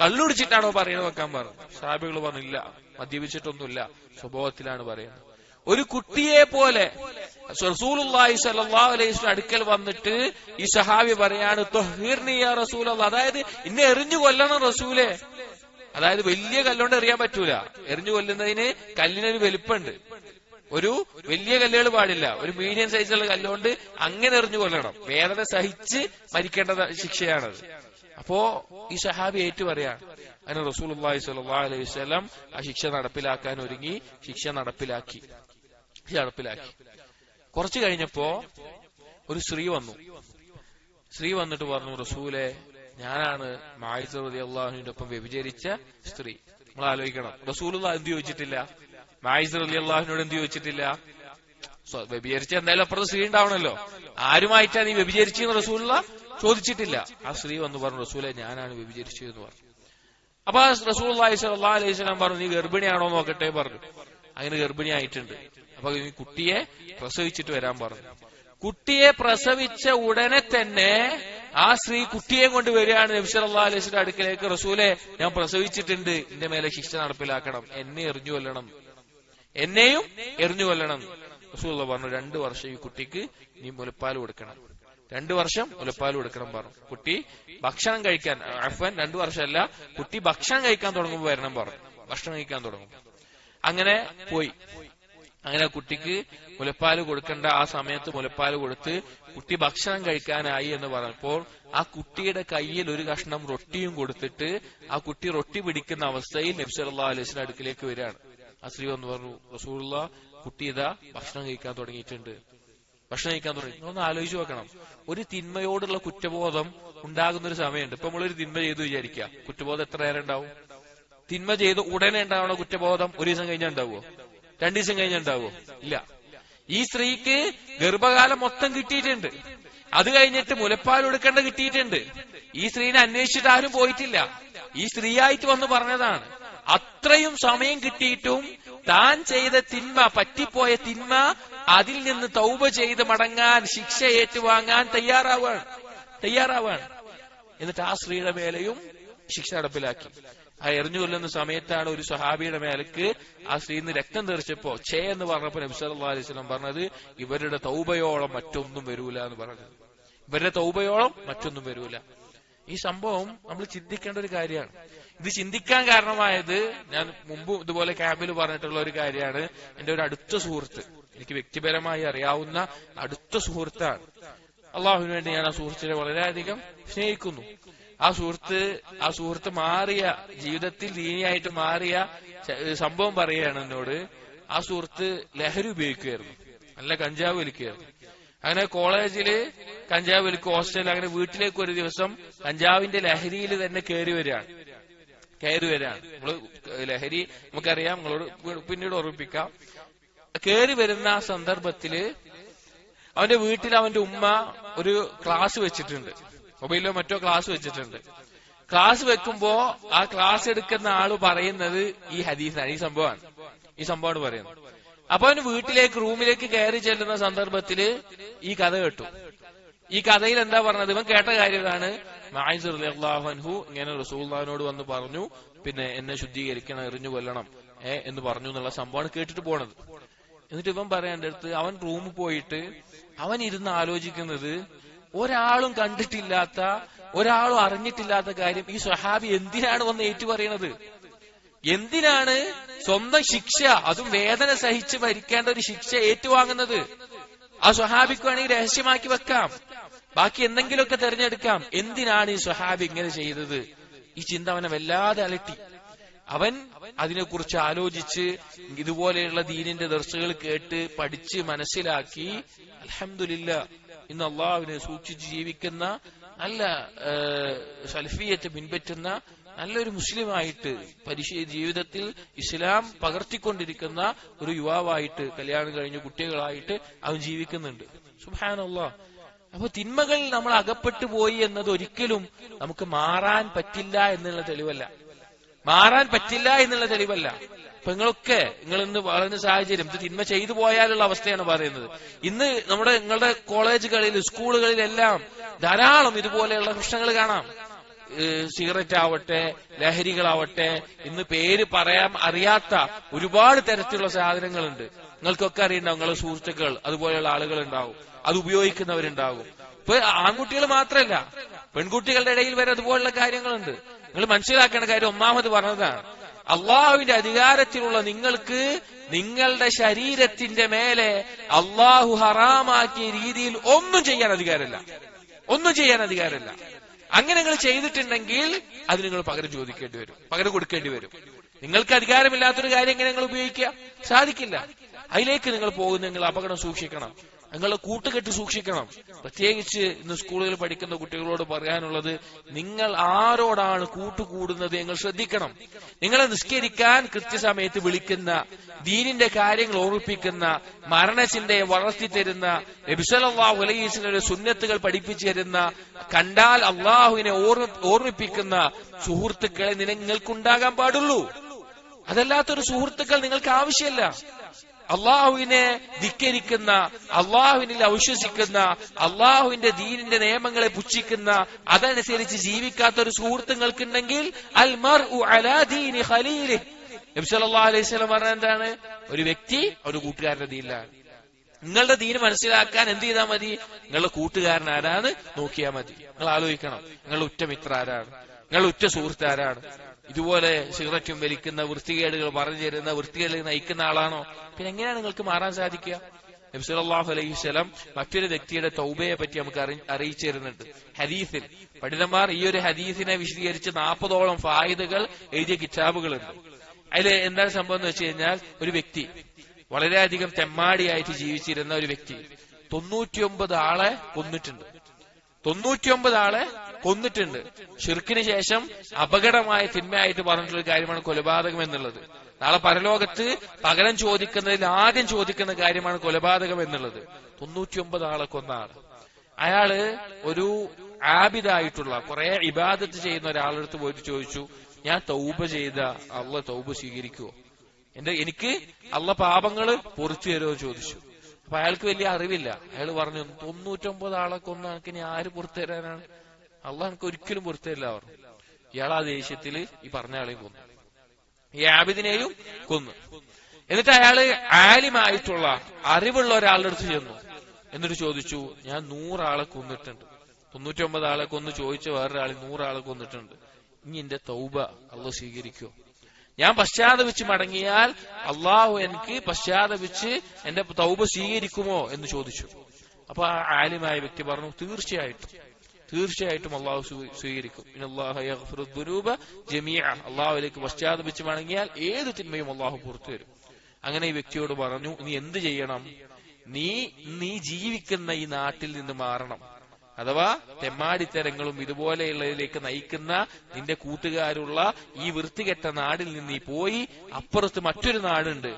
കള്ളുടിച്ചിട്ടാണോ പറയുന്നത് നോക്കാൻ പറഞ്ഞു. സ്വഹാബികൾ പറഞ്ഞില്ല, മദ്യപിച്ചിട്ടൊന്നുമില്ല, സ്വഭാവത്തിലാണ് പറയുന്നത്. ഒരു കുട്ടിയെ പോലെ റസൂലുള്ളാഹി സ്വല്ലല്ലാഹു അലൈഹി വസല്ലം അടുക്കൽ വന്നിട്ട് ഈ സഹാബി പറയാണ് ത്വഹീർനി യാ റസൂലല്ലാഹ്, അതായത് ഇന്നെ എറിഞ്ഞു കൊല്ലണം റസൂലേ. അതായത് വലിയ കല്ലുകൊണ്ട് എറിയാൻ പറ്റൂല, എറിഞ്ഞു കൊല്ലുന്നതിന് കല്ലിനൊരു വലിപ്പമുണ്ട്. ഒരു വലിയ കല്ലുകൾ പാടില്ല, ഒരു മീഡിയം സൈസുള്ള കല്ലുകൊണ്ട് അങ്ങനെ എറിഞ്ഞു കൊല്ലണം. വേദന സഹിച്ച് മരിക്കേണ്ട ശിക്ഷയാണത്. അപ്പോ ഈ സഹാബി ഏറ്റു പറയാണ്. അതിന് റസൂലുള്ളാഹി സ്വല്ലല്ലാഹു അലൈഹി വസല്ലം ആ ശിക്ഷ നടപ്പിലാക്കാൻ ഒരുങ്ങി, ശിക്ഷ നടപ്പിലാക്കി. കുറച്ചു കഴിഞ്ഞപ്പോ ഒരു സ്ത്രീ വന്നു. സ്ത്രീ വന്നിട്ട് പറഞ്ഞു, റസൂലെ, ഞാനാണ് മായിസ റളിയല്ലാഹുവിന്റെ ഒപ്പം വ്യഭിചരിച്ച സ്ത്രീ. നമ്മൾ ആലോചിക്കണം, റസൂലുള്ളാഹി എന്ത് ചോദിച്ചിട്ടില്ല, മായിസ റളിയല്ലാഹുവിനോട് എന്ത് ചോദിച്ചിട്ടില്ല. വ്യഭിചരിച്ച എന്തായാലും അപ്പുറത്ത് സ്ത്രീ ഉണ്ടാവണല്ലോ, ആരുമായിട്ടാ നീ വ്യഭിചരിച്ചെന്ന് റസൂലുള്ളാഹി ചോദിച്ചിട്ടില്ല. ആ സ്ത്രീ വന്ന് പറഞ്ഞു, റസൂലെ, ഞാനാണ് വ്യഭിചരിച്ചത് എന്ന് പറഞ്ഞു. അപ്പൊ റസൂലുള്ളാഹി സ്വല്ലല്ലാഹു അലൈഹി വസല്ലം പറഞ്ഞു, നീ ഗർഭിണിയാണോ നോക്കട്ടെ പറഞ്ഞു. അങ്ങനെ ഗർഭിണിയായിട്ടുണ്ട്. അപ്പൊ ഈ കുട്ടിയെ പ്രസവിച്ചിട്ട് വരാൻ പറഞ്ഞു. കുട്ടിയെ പ്രസവിച്ച ഉടനെ തന്നെ ആ സ്ത്രീ കുട്ടിയെ കൊണ്ട് വരികയാണ് നബി സല്ലല്ലാഹു അലൈഹി വസല്ലം അടുക്കലേക്ക്. റസൂലെ, ഞാൻ പ്രസവിച്ചിട്ടുണ്ട്, എന്റെ മേലെ ശിക്ഷ നടപ്പിലാക്കണം, എന്നെ എറിഞ്ഞു കൊല്ലണം, എന്നെയും എറിഞ്ഞു കൊല്ലണം. റസൂലുള്ളാഹി പറഞ്ഞു, 2 വർഷം ഈ കുട്ടിക്ക് നീ മുലപ്പാൽ കൊടുക്കണം, 2 വർഷം മുലപ്പാൽ കൊടുക്കണം പറഞ്ഞു. കുട്ടി ഭക്ഷണം കഴിക്കാൻ 2 വർഷമല്ല, കുട്ടി ഭക്ഷണം കഴിക്കാൻ തുടങ്ങുമ്പോൾ വരണം പറഞ്ഞു. ഭക്ഷണം കഴിക്കാൻ തുടങ്ങും. അങ്ങനെ പോയി. അങ്ങനെ കുട്ടിക്ക് മുലപ്പാൽ കൊടുക്കേണ്ട ആ സമയത്ത് മുലപ്പാൽ കൊടുത്ത് കുട്ടി ഭക്ഷണം കഴിക്കാനായി എന്ന് പറഞ്ഞപ്പോൾ ആ കുട്ടിയുടെ കയ്യിൽ ഒരു കഷ്ണം റൊട്ടിയും കൊടുത്തിട്ട് ആ കുട്ടി റൊട്ടി പിടിക്കുന്ന അവസ്ഥയിൽ നബി സല്ലല്ലാഹു അലൈഹി വസല്ലം അടുക്കിലേക്ക് വരികയാണ്. ആ സ്ത്രീ വന്ന് പറഞ്ഞു, റസൂലുള്ളാഹി, കുട്ടി ഇതാ ഭക്ഷണം കഴിക്കാൻ തുടങ്ങിയിട്ടുണ്ട്, ഭക്ഷണം കഴിക്കാൻ തുടങ്ങി. ഒന്ന് ആലോചിച്ച് നോക്കണം, ഒരു തിന്മയോടുള്ള കുറ്റബോധം ഉണ്ടാകുന്ന ഒരു സമയമുണ്ട്. ഇപ്പൊ നമ്മളൊരു തിന്മ ചെയ്തു വിചാരിക്കുക, കുറ്റബോധം എത്ര നേരം ഉണ്ടാവും? തിന്മ ചെയ്ത് ഉടനെ ഉണ്ടാവണ കുറ്റബോധം 1 ദിവസം കഴിഞ്ഞാൽ ഉണ്ടാവുമോ? 2 ദിവസം കഴിഞ്ഞാൽ ഉണ്ടാവുമോ? ഇല്ല. ഈ സ്ത്രീക്ക് ഗർഭകാലം മൊത്തം കിട്ടിയിട്ടുണ്ട്. അത് കഴിഞ്ഞിട്ട് മുലപ്പാൽ കൊടുക്കേണ്ട കിട്ടിയിട്ടുണ്ട്. ഈ സ്ത്രീനെ അന്വേഷിച്ചിട്ട് ആരും പോയിട്ടില്ല. ഈ സ്ത്രീയായിട്ട് വന്ന് പറഞ്ഞതാണ്. അത്രയും സമയം കിട്ടിയിട്ടും താൻ ചെയ്ത തിന്മ, പറ്റിപ്പോയ തിന്മ, അതിൽ നിന്ന് തൗബ ചെയ്ത് മടങ്ങാൻ, ശിക്ഷ ഏറ്റുവാങ്ങാൻ തയ്യാറാവാണ്. എന്നിട്ട് ആ സ്ത്രീയുടെ മേലെയും ശിക്ഷ നടപ്പിലാക്കി. ആ എറിഞ്ഞു കൊല്ലുന്ന സമയത്താണ് ഒരു സ്വഹാബിയുടെ മേലേക്ക് ആ സ്ത്രീന്ന് രക്തം തെറിച്ചപ്പോ ഛേ എന്ന് പറഞ്ഞപ്പോ നബി സല്ലല്ലാഹു അലൈഹി വസല്ലം പറഞ്ഞത്, ഇവരുടെ തൗബയോളം മറ്റൊന്നും വരൂല എന്ന് പറഞ്ഞത്. ഇവരുടെ തൗബയോളം മറ്റൊന്നും വരൂല. ഈ സംഭവം നമ്മൾ ചിന്തിക്കേണ്ട ഒരു കാര്യമാണ്. ഇത് ചിന്തിക്കാൻ കാരണമായത് ഞാൻ മുമ്പ് ഇതുപോലെ ക്യാമ്പിൽ പറഞ്ഞിട്ടുള്ള ഒരു കാര്യമാണ്. എന്റെ ഒരു അടുത്ത സുഹൃത്ത്, എനിക്ക് വ്യക്തിപരമായി അറിയാവുന്ന അടുത്ത സുഹൃത്താണ്. അള്ളാഹുവിന് വേണ്ടി ഞാൻ ആ സുഹൃത്തിനെ വളരെയധികം സ്നേഹിക്കുന്നു. ആ സുഹൃത്ത് മാറിയ, ജീവിതത്തിൽ ദീനിയായിട്ട് മാറിയ സംഭവം പറയുകയാണ് എന്നോട്. ആ സുഹൃത്ത് ലഹരി ഉപയോഗിക്കുകയായിരുന്നു, നല്ല കഞ്ചാവ് വലിക്കുകയായിരുന്നു. അങ്ങനെ കോളേജില് കഞ്ചാവ് വലിക്കും, ഹോസ്റ്റലിൽ. അങ്ങനെ വീട്ടിലേക്ക് ഒരു ദിവസം കഞ്ചാവിന്റെ ലഹരിയിൽ തന്നെ കയറി വരികയാണ്. നമ്മള് ലഹരി നമുക്കറിയാം, നമ്മളോട് പിന്നീട് ഓർമ്മിപ്പിക്കാം. കയറി വരുന്ന സന്ദർഭത്തില് അവന്റെ വീട്ടിൽ അവന്റെ ഉമ്മ ഒരു ക്ലാസ് വെച്ചിട്ടുണ്ട്, മൊബൈലിലോ മറ്റോ ക്ലാസ് വെച്ചിട്ടുണ്ട്. ക്ലാസ് വെക്കുമ്പോ ആ ക്ലാസ് എടുക്കുന്ന ആള് പറയുന്നത് ഈ ഹദീസാണ്, ഈ സംഭവമാണ് പറയുന്നത്. അപ്പൊ അവന് വീട്ടിലേക്ക്, റൂമിലേക്ക് കയറി ചെല്ലുന്ന സന്ദർഭത്തില് ഈ കഥ കേട്ടു. ഈ കഥയിൽ എന്താ പറഞ്ഞത്? ഇവൻ കേട്ട കാര്യം ഇതാണ്, മായിസ് റളിയല്ലാഹു അൻഹു ഇങ്ങനെ റസൂലുള്ളാഹിനോട് വന്ന് പറഞ്ഞു, പിന്നെ എന്നെ ശുദ്ധീകരിക്കണം, എറിഞ്ഞു കൊല്ലണം എന്ന് പറഞ്ഞു എന്നുള്ള സംഭവമാണ് കേട്ടിട്ട് പോണത്. എന്നിട്ട് ഇവൻ പറയേണ്ട അടുത്ത് അവൻ റൂമിൽ പോയിട്ട് അവൻ ഇരുന്ന് ആലോചിക്കുന്നത്, ഒരാളും കണ്ടിട്ടില്ലാത്ത, ഒരാളും അറിഞ്ഞിട്ടില്ലാത്ത കാര്യം ഈ സ്വഹാബി എന്തിനാണ് വന്ന് ഏറ്റു പറയണത്? എന്തിനാണ് സ്വന്തം ശിക്ഷ, അതും വേദന സഹിച്ച് മരിക്കേണ്ട ഒരു ശിക്ഷ ഏറ്റുവാങ്ങുന്നത്? ആ സ്വഹാബിക്ക് വേണമെങ്കിൽ രഹസ്യമാക്കി വെക്കാം, ബാക്കി എന്തെങ്കിലുമൊക്കെ തെരഞ്ഞെടുക്കാം. എന്തിനാണ് ഈ സ്വഹാബി ഇങ്ങനെ ചെയ്തത്? ഈ ചിന്ത അവനെ വല്ലാതെ അലട്ടി. അവൻ അതിനെക്കുറിച്ച് ആലോചിച്ച് ഇതുപോലെയുള്ള ദീനിന്റെ ദർസുകൾ കേട്ട് പഠിച്ച് മനസ്സിലാക്കി, അൽഹംദുലില്ലാഹ്, ഇന്ന് അള്ളാഹുവിനെ സൂക്ഷിച്ച് ജീവിക്കുന്ന, നല്ല സലഫിയത്തെ പിൻപറ്റുന്ന നല്ലൊരു മുസ്ലിമായിട്ട്, ജീവിതത്തിൽ ഇസ്ലാം പകർത്തിക്കൊണ്ടിരിക്കുന്ന ഒരു യുവാവായിട്ട്, കല്യാണം കഴിഞ്ഞ കുട്ടികളായിട്ട് അവൻ ജീവിക്കുന്നുണ്ട്. സുബ്ഹാനല്ലാഹ്. അപ്പൊ തിന്മകൾ നമ്മൾ അകപ്പെട്ടു പോയി എന്നത് ഒരിക്കലും നമുക്ക് മാറാൻ പറ്റില്ല എന്നുള്ള തെളിവല്ല. അപ്പൊ നിങ്ങൾ ഇന്ന് വളരുന്ന സാഹചര്യം, ഇത് തിന്മ ചെയ്തു പോയാലുള്ള അവസ്ഥയാണ് പറയുന്നത്. ഇന്ന് നിങ്ങളുടെ കോളേജുകളിൽ, സ്കൂളുകളിലെല്ലാം ധാരാളം ഇതുപോലെയുള്ള പ്രശ്നങ്ങൾ കാണാം. സിഗരറ്റ് ആവട്ടെ, ലഹരികളാവട്ടെ, ഇന്ന് പേര് പറയാൻ അറിയാത്ത ഒരുപാട് തരത്തിലുള്ള സാധനങ്ങളുണ്ട്. നിങ്ങൾക്കൊക്കെ അറിയുണ്ടാവും, നിങ്ങളുടെ സുഹൃത്തുക്കൾ അതുപോലെയുള്ള ആളുകൾ ഉണ്ടാവും, അത് ഉപയോഗിക്കുന്നവരുണ്ടാകും. ഇപ്പൊ ആൺകുട്ടികൾ മാത്രമല്ല, പെൺകുട്ടികളുടെ ഇടയിൽ വരെ അതുപോലുള്ള കാര്യങ്ങളുണ്ട്. നിങ്ങൾ മനസ്സിലാക്കേണ്ട കാര്യം ഒന്നാമത് പറഞ്ഞതാണ്, അള്ളാഹുവിന്റെ അധികാരത്തിലുള്ള നിങ്ങൾക്ക് നിങ്ങളുടെ ശരീരത്തിന്റെ മേലെ അള്ളാഹു ഹറാമാക്കിയ രീതിയിൽ ഒന്നും ചെയ്യാൻ അധികാരമില്ല. അങ്ങനെ നിങ്ങൾ ചെയ്തിട്ടുണ്ടെങ്കിൽ അത് നിങ്ങൾ പകരം ചോദിക്കേണ്ടി വരും, പകരം കൊടുക്കേണ്ടി വരും. നിങ്ങൾക്ക് അധികാരമില്ലാത്തൊരു കാര്യം എങ്ങനെ നിങ്ങൾ ഉപയോഗിക്കുക? സാധിക്കില്ല. അതിലേക്ക് നിങ്ങൾ പോകുന്നെങ്കിൽ അപകടം സൂക്ഷിക്കണം, നിങ്ങളുടെ കൂട്ടുകെട്ട് സൂക്ഷിക്കണം. പ്രത്യേകിച്ച് ഇന്ന് സ്കൂളുകളിൽ പഠിക്കുന്ന കുട്ടികളോട് പറയാനുള്ളത്, നിങ്ങൾ ആരോടാണ് കൂട്ടുകൂടുന്നത് നിങ്ങൾ ശ്രദ്ധിക്കണം. നിങ്ങളെ നിസ്കരിക്കാൻ കൃത്യസമയത്ത് വിളിക്കുന്ന, ദീനിന്റെ കാര്യങ്ങൾ ഓർമ്മിപ്പിക്കുന്ന, മരണചിന്തയെ വളർത്തിത്തരുന്ന, നബി സല്ലല്ലാഹു അലൈഹി വസല്ലമയുടെ സുന്നത്തുകൾ പഠിപ്പിച്ചു തരുന്ന, കണ്ടാൽ അള്ളാഹുവിനെ ഓർമ്മിപ്പിക്കുന്ന സുഹൃത്തുക്കളെ നിങ്ങൾക്കുണ്ടാകാൻ പാടുള്ളൂ. അതല്ലാത്തൊരു സുഹൃത്തുക്കൾ നിങ്ങൾക്ക് ആവശ്യമില്ല. അള്ളാഹുവിനെ ധിക്കരിക്കുന്ന, അള്ളാഹുവിനിൽ അവിശ്വസിക്കുന്ന, അള്ളാഹുവിന്റെ ദീനിന്റെ നിയമങ്ങളെ പുച്ഛിക്കുന്ന, അതനുസരിച്ച് ജീവിക്കാത്ത ഒരു സുഹൃത്തുക്കൾക്കുണ്ടെങ്കിൽ അൽ മർഉ അലാ ദീനി ഖലീലിഹി, നബി സല്ലല്ലാഹു അലൈഹി വസല്ലം പറഞ്ഞ എന്താണ്? ഒരു വ്യക്തി ഒരു കൂട്ടുകാരന്റെ ദീനിലാണ്. നിങ്ങളുടെ ദീന് മനസ്സിലാക്കാൻ എന്ത് ചെയ്താൽ മതി? നിങ്ങളുടെ കൂട്ടുകാരൻ ആരാണ് നോക്കിയാൽ മതി. നിങ്ങൾ ആലോചിക്കണം, നിങ്ങളുടെ ഉറ്റമിത്ര ആരാണ്, നിങ്ങളുടെ ഉറ്റ സുഹൃത്ത് ആരാണ്? ഇതുപോലെ സിഗരറ്റും വലിക്കുന്ന, വൃത്തികേടുകൾ പറഞ്ഞു തരുന്ന, വൃത്തികേട് നയിക്കുന്ന ആളാണോ? പിന്നെ എങ്ങനെയാണ് നിങ്ങൾക്ക് മാറാൻ സാധിക്കുക? നബി സല്ലല്ലാഹു അലൈഹി വസല്ലം മറ്റൊരു വ്യക്തിയുടെ തൗബയെ പറ്റി നമുക്ക് അറിയിച്ചു തരുന്നുണ്ട് ഹദീസിൽ. പണ്ഡിതന്മാർ ഈ ഒരു ഹദീസിനെ വിശദീകരിച്ച് 40ഓളം ഫായിദകൾ എഴുതിയ കിതാബുകളുണ്ട്. അതിൽ എന്താണ് സംഭവം എന്ന് വെച്ച് കഴിഞ്ഞാൽ, ഒരു വ്യക്തി വളരെയധികം തെമ്മാടിയായിട്ട് ജീവിച്ചിരുന്ന ഒരു വ്യക്തി 99 ആളെ കൊന്നിട്ടുണ്ട്. 99 ആളെ കൊന്നിട്ടുണ്ട്. ഷിർക്കിന് ശേഷം അപകടമായ തിന്മയായിട്ട് പറഞ്ഞിട്ടുള്ള കാര്യമാണ് കൊലപാതകം എന്നുള്ളത്. നാളെ പരലോകത്ത് പകരം ചോദിക്കുന്നതിൽ ആദ്യം ചോദിക്കുന്ന കാര്യമാണ് കൊലപാതകം എന്നുള്ളത്. 99 ആളെ കൊന്ന ആള്. അയാള് ഒരു ആബിദായിട്ടുള്ള കുറെ ഇബാദത്ത് ചെയ്യുന്ന ഒരാളെടുത്ത് പോയിട്ട് ചോദിച്ചു, ഞാൻ തൗബ ചെയ്ത അള്ളാഹ് തൗബ സ്വീകരിക്കുവോ? എനിക്ക് അള്ളാഹ് പാപങ്ങള് പൊറിച്ചു തരുമോ ചോദിച്ചു. അപ്പൊ അയാൾക്ക് വലിയ അറിവില്ല. അയാൾ പറഞ്ഞു, 99 ആളെ കൊന്ന എനിക്ക് ഇനി ആര് പുറത്തു തരാനാണ്? അള്ളാഹ് എനിക്ക് ഒരിക്കലും പുറത്തു തരില്ല പറഞ്ഞു. ഇയാൾ ആ ദേഷ്യത്തില് ഈ പറഞ്ഞ ആളെയും കൊന്നു, ഈ ആബിദിനെയും കൊന്നു. എന്നിട്ട് അയാള് ആലിമായിട്ടുള്ള അറിവുള്ള ഒരാളുടെ അടുത്ത് ചെന്നു. എന്നിട്ട് ചോദിച്ചു, ഞാൻ 100 ആളെ കൊന്നിട്ടുണ്ട്. 99 ആളെ കൊന്നു ചോദിച്ച വേറൊരാൾ 100 ആളെ കൊന്നിട്ടുണ്ട്. ഇനി എന്റെ തൗബ അള്ളാഹ് സ്വീകരിക്കുമോ? ഞാൻ പശ്ചാത്തപിച്ച് മടങ്ങിയാൽ അള്ളാഹു എനിക്ക് പശ്ചാത്തപിച്ച് എന്റെ തൗബ സ്വീകരിക്കുമോ എന്ന് ചോദിച്ചു. അപ്പൊ ആ ആലിമായ വ്യക്തി പറഞ്ഞു, തീർച്ചയായിട്ടും അള്ളാഹു സ്വീകരിക്കും. അള്ളാഹുലേക്ക് പശ്ചാത്തപിച്ച് മടങ്ങിയാൽ ഏത് തിന്മയും അള്ളാഹു പുറത്തു വരും. അങ്ങനെ ഈ വ്യക്തിയോട് പറഞ്ഞു, നീ എന്ത് ചെയ്യണം? നീ ജീവിക്കുന്ന ഈ നാട്ടിൽ നിന്ന് മാറണം. അഥവാ തെമ്മാടിത്തരങ്ങളും ഇതുപോലെയുള്ളതിലേക്ക് നയിക്കുന്ന നിന്റെ കൂട്ടുകാരുള്ള ഈ വൃത്തികെട്ട നാടിൽ നിന്ന് നീ പോയി അപ്പുറത്ത് മറ്റൊരു നാടുണ്ട്,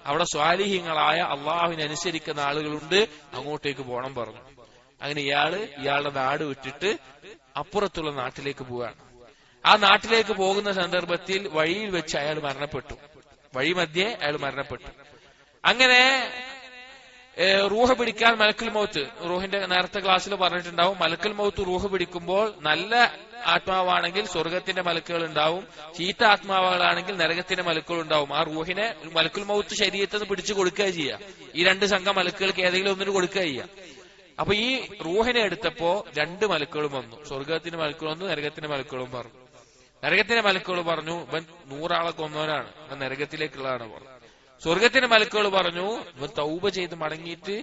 അവിടെ സ്വാലിഹ്യങ്ങളായ അള്ളാഹുവിനെ അനുസരിക്കുന്ന ആളുകളുണ്ട്, അങ്ങോട്ടേക്ക് പോകണം പറഞ്ഞു. അങ്ങനെ ഇയാളുടെ നാട് വിട്ടിട്ട് അപ്പുറത്തുള്ള നാട്ടിലേക്ക് പോവാണ്. ആ നാട്ടിലേക്ക് പോകുന്ന സന്ദർഭത്തിൽ വഴിയിൽ വെച്ച് അയാൾ മരണപ്പെട്ടു. വഴിമധ്യേ അയാൾ മരണപ്പെട്ടു. അങ്ങനെ റൂഹ് പിടിക്കാൻ മലക്കുൽ മൗത്ത്, റൂഹിന്റെ നേരത്തെ ക്ലാസ്സിൽ പറഞ്ഞിട്ടുണ്ടാവും, മലക്കുൽ മൗത്ത് റൂഹ് പിടിക്കുമ്പോൾ നല്ല ആത്മാവാണെങ്കിൽ സ്വർഗത്തിന്റെ മലക്കുകൾ ഉണ്ടാവും, ചീത്ത ആത്മാവുകളാണെങ്കിൽ നരകത്തിന്റെ മലക്കുകൾ ഉണ്ടാവും. ആ റൂഹിനെ മലക്കുൽ മൗത്ത് ശരീരത്തിൽ നിന്ന് പിടിച്ചു കൊടുക്കുക ചെയ്യുക. ഈ 2 സംഘം മലക്കുകൾക്ക് ഏതെങ്കിലും ഒന്നിന് കൊടുക്കുക ചെയ്യുക. അപ്പൊ ഈ റൂഹിനെ എടുത്തപ്പോ 2 മലക്കുകളും വന്നു. സ്വർഗത്തിന്റെ മലക്കുകൾ വന്നു, നരകത്തിന്റെ മലക്കുകളും പറഞ്ഞു. നരകത്തിന്റെ മലക്കുകൾ പറഞ്ഞു, ഇവൻ 100 ആളെ കൊന്നവനാണ്, ഇവൻ നരകത്തിലേക്കുള്ളതാണ് പറഞ്ഞു. സ്വർഗത്തിന്റെ മലക്കുകൾ പറഞ്ഞു, ഇവൻ തൗബ ചെയ്ത് മടങ്ങിയിട്ട്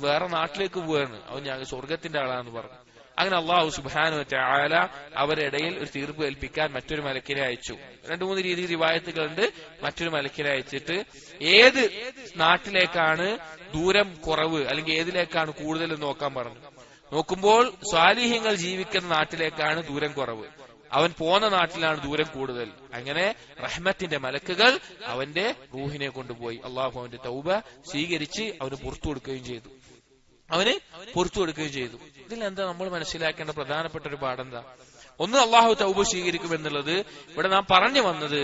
വേറെ നാട്ടിലേക്ക് പോവാണ്, അവൻ ഞാൻ സ്വർഗത്തിന്റെ ആളാന്ന് പറഞ്ഞു. അങ്ങനെ അള്ളാഹു സുബ്ഹാനഹു വ തആല അവരുടെ ഇടയിൽ ഒരു തീർപ്പ് ഏൽപ്പിക്കാൻ മറ്റൊരു മലക്കിനെ അയച്ചു. 2-3 രീതിയിൽ റിവായത്തുകളുണ്ട്. മറ്റൊരു മലക്കിനെ അയച്ചിട്ട് ഏത് നാട്ടിലേക്കാണ് ദൂരം കുറവ് അല്ലെങ്കിൽ ഏതിലേക്കാണ് കൂടുതൽ നോക്കാൻ പറഞ്ഞു. നോക്കുമ്പോൾ സ്വാലിഹ്യങ്ങൾ ജീവിക്കുന്ന നാട്ടിലേക്കാണ് ദൂരം കുറവ്, അവൻ പോന്ന നാട്ടിലാണ് ദൂരം കൂടുതൽ. അങ്ങനെ റഹ്മത്തിന്റെ മലക്കുകൾ അവന്റെ റൂഹിനെ കൊണ്ടുപോയി അള്ളാഹു അവന്റെ തൗബ സ്വീകരിച്ച് അവന് പുറത്തു കൊടുക്കുകയും ചെയ്തു. ഇതിൽ എന്താ നമ്മൾ മനസ്സിലാക്കേണ്ട പ്രധാനപ്പെട്ട ഒരു പാഠെന്താ? ഒന്ന്, അള്ളാഹു തൗബ സ്വീകരിക്കുമെന്നുള്ളത്. ഇവിടെ നാം പറഞ്ഞു വന്നത്,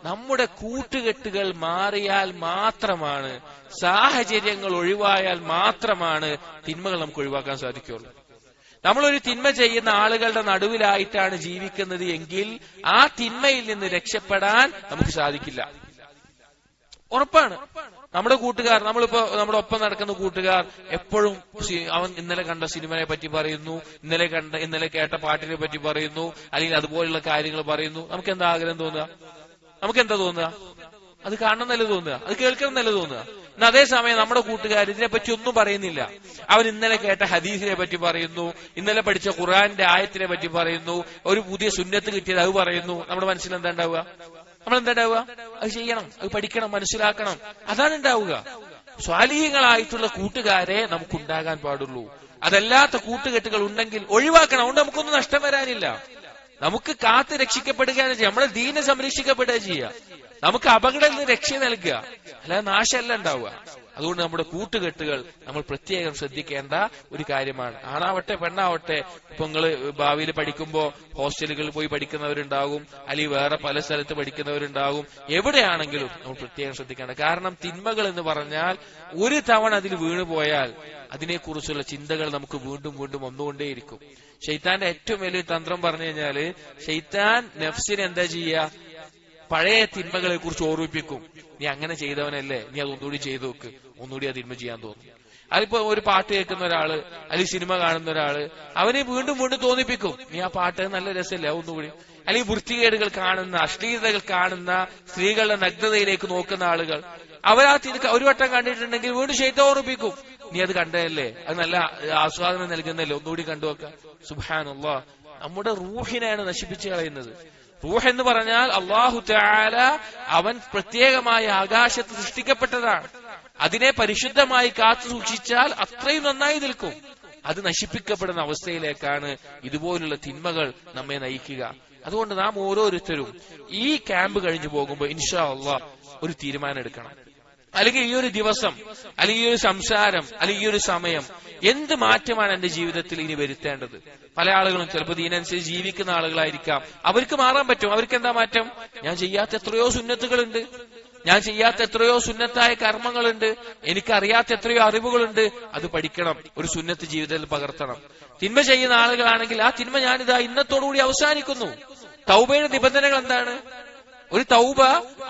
നമ്മുടെ കൂട്ടുകെട്ടുകൾ മാറിയാൽ മാത്രമാണ്, സാഹചര്യങ്ങൾ ഒഴിവായാൽ മാത്രമാണ് തിന്മകൾ നമുക്ക് ഒഴിവാക്കാൻ സാധിക്കുള്ളൂ. നമ്മളൊരു തിന്മ ചെയ്യുന്ന ആളുകളുടെ നടുവിലായിട്ടാണ് ജീവിക്കുന്നത് എങ്കിൽ ആ തിന്മയിൽ നിന്ന് രക്ഷപ്പെടാൻ നമുക്ക് സാധിക്കില്ല. ഉറപ്പാണ്. നമ്മുടെ കൂട്ടുകാർ, നമ്മളിപ്പോ നമ്മുടെ ഒപ്പം നടക്കുന്ന കൂട്ടുകാർ എപ്പോഴും അവൻ ഇന്നലെ കണ്ട സിനിമയെ പറ്റി പറയുന്നു, ഇന്നലെ കേട്ട പാട്ടിനെ പറ്റി പറയുന്നു, അല്ലെങ്കിൽ അതുപോലുള്ള കാര്യങ്ങൾ പറയുന്നു. നമുക്ക് എന്താ ആഗ്രഹം തോന്നുക? നമുക്കെന്താ തോന്നുക? അത് കാണണം എന്നല്ലേ തോന്നുക, അത് കേൾക്കണം എന്നല്ലേ തോന്നുക. എന്നാൽ അതേസമയം നമ്മുടെ കൂട്ടുകാർ ഇതിനെപ്പറ്റി ഒന്നും പറയുന്നില്ല. അവൻ ഇന്നലെ കേട്ട ഹദീസിനെ പറ്റി പറയുന്നു, ഇന്നലെ പഠിച്ച ഖുർആന്റെ ആയത്തിനെ പറ്റി പറയുന്നു, ഒരു പുതിയ സുന്നത്ത് കിട്ടിയത് അത് പറയുന്നു. നമ്മുടെ മനസ്സിൽ എന്താ ഉണ്ടാവുക? നമ്മളെന്താ ഉണ്ടാവുക? അത് ചെയ്യണം, അത് പഠിക്കണം, മനസ്സിലാക്കണം, അതാണ് ഉണ്ടാവുക. സ്വാലിഹീങ്ങളായിട്ടുള്ള കൂട്ടുകാരെ നമുക്കുണ്ടാകാൻ പാടുള്ളൂ. അതല്ലാത്ത കൂട്ടുകെട്ടുകൾ ഉണ്ടെങ്കിൽ ഒഴിവാക്കണം. അതുകൊണ്ട് നമുക്കൊന്നും നഷ്ടം വരാനില്ല. നമുക്ക് കാത്ത് രക്ഷിക്കപ്പെടുകയാണ് ചെയ്യുക, നമ്മളെ ദീനെ സംരക്ഷിക്കപ്പെടുക ചെയ്യുക, നമുക്ക് അപകടത്തിൽ നിന്ന് രക്ഷ നൽകുക, അല്ലാതെ നാശമല്ല ഉണ്ടാവുക. അതുകൊണ്ട് നമ്മുടെ കൂട്ടുകെട്ടുകൾ നമ്മൾ പ്രത്യേകം ശ്രദ്ധിക്കേണ്ട ഒരു കാര്യമാണ്. ആണാവട്ടെ പെണ്ണാവട്ടെ. ഇപ്പൊ നിങ്ങള് ഭാവിയിൽ പഠിക്കുമ്പോ ഹോസ്റ്റലുകളിൽ പോയി പഠിക്കുന്നവരുണ്ടാകും, അല്ലെങ്കിൽ വേറെ പല സ്ഥലത്ത് പഠിക്കുന്നവരുണ്ടാകും. എവിടെയാണെങ്കിലും നമ്മൾ പ്രത്യേകം ശ്രദ്ധിക്കേണ്ട. കാരണം തിന്മകൾ എന്ന് പറഞ്ഞാൽ ഒരു തവണ അതിൽ വീണുപോയാൽ അതിനെക്കുറിച്ചുള്ള ചിന്തകൾ നമുക്ക് വീണ്ടും വീണ്ടും വന്നുകൊണ്ടേയിരിക്കും. ശൈത്താന്റെ ഏറ്റവും വലിയ തന്ത്രം പറഞ്ഞു കഴിഞ്ഞാല്, ശൈത്താൻ നഫ്സിനെ എന്താ ചെയ്യുക? പഴയ തിന്മകളെ കുറിച്ച് ഓർമ്മിപ്പിക്കും. നീ അങ്ങനെ ചെയ്തവനല്ലേ, നീ അത് ഒന്നുകൂടി ചെയ്തു നോക്ക്, ഒന്നുകൂടി ആ തിന്മ ചെയ്യാൻ തോന്നും. അതിപ്പോ ഒരു പാട്ട് കേൾക്കുന്ന ഒരാള്, അല്ലെങ്കിൽ സിനിമ കാണുന്ന ഒരാള്, അവനെ വീണ്ടും വീണ്ടും തോന്നിപ്പിക്കും, നീ ആ പാട്ട് നല്ല രസമല്ലേ, ഒന്നുകൂടി. അല്ലെങ്കിൽ വൃത്തികേടുകൾ കാണുന്ന, അശ്ലീലതകൾ കാണുന്ന, സ്ത്രീകളുടെ നഗ്നതയിലേക്ക് നോക്കുന്ന ആളുകൾ, അവരാ ഒരു വട്ടം കണ്ടിട്ടുണ്ടെങ്കിൽ വീണ്ടും ശൈത്താൻ ഓർമ്മിപ്പിക്കും, നീ അത് കണ്ടതല്ലേ, അത് നല്ല ആസ്വാദനം നൽകുന്നല്ലേ, ഒന്നുകൂടി കണ്ടുവെക്ക. സുബ്ഹാനല്ലാഹ്, നമ്മുടെ റൂഹിനെയാണ് നശിപ്പിച്ചു കളയുന്നത്. റൂഹ് എന്ന് പറഞ്ഞാൽ അല്ലാഹു തആല അവൻ പ്രത്യേകമായ ആകാശത്ത് സൃഷ്ടിക്കപ്പെട്ടതാണ്. അതിനെ പരിശുദ്ധമായി കാത്തു സൂക്ഷിച്ചാൽ അത്രയും നന്നായി നിൽക്കും. അത് നശിപ്പിക്കപ്പെടുന്ന അവസ്ഥയിലേക്കാണ് ഇതുപോലുള്ള തിന്മകൾ നമ്മെ നയിക്കുക. അതുകൊണ്ട് നാം ഓരോരുത്തരും ഈ ക്യാമ്പ് കഴിഞ്ഞു പോകുമ്പോൾ ഇൻഷാ അല്ലാഹ് ഒരു തീരുമാനം എടുക്കണം. അല്ലെങ്കിൽ ഈ ഒരു ദിവസം, അല്ലെങ്കിൽ ഈ ഒരു സംസാരം, അല്ലെങ്കിൽ ഈ ഒരു സമയം എന്ത് മാറ്റമാണ് എന്റെ ജീവിതത്തിൽ ഇനി വരുത്തേണ്ടത്? പല ആളുകളും ചിലപ്പോൾ ഇതിനനുസരിച്ച് ജീവിക്കുന്ന ആളുകളായിരിക്കാം. അവർക്ക് മാറാൻ പറ്റും. അവർക്ക് എന്താ മാറ്റം? ഞാൻ ചെയ്യാത്ത എത്രയോ സുന്നത്തുകളുണ്ട്, ഞാൻ ചെയ്യാത്ത എത്രയോ സുന്നത്തായ കർമ്മങ്ങളുണ്ട്, എനിക്കറിയാത്ത എത്രയോ അറിവുകളുണ്ട്, അത് പഠിക്കണം, ഒരു സുന്നത്ത് ജീവിതത്തിൽ പകർത്തണം. തിന്മ ചെയ്യുന്ന ആളുകളാണെങ്കിൽ ആ തിന്മ ഞാനിതാ ഇന്നത്തോടുകൂടി അവസാനിക്കുന്നു. തൗബയുടെ നിബന്ധനകൾ എന്താണ്? ഒരു തൗബ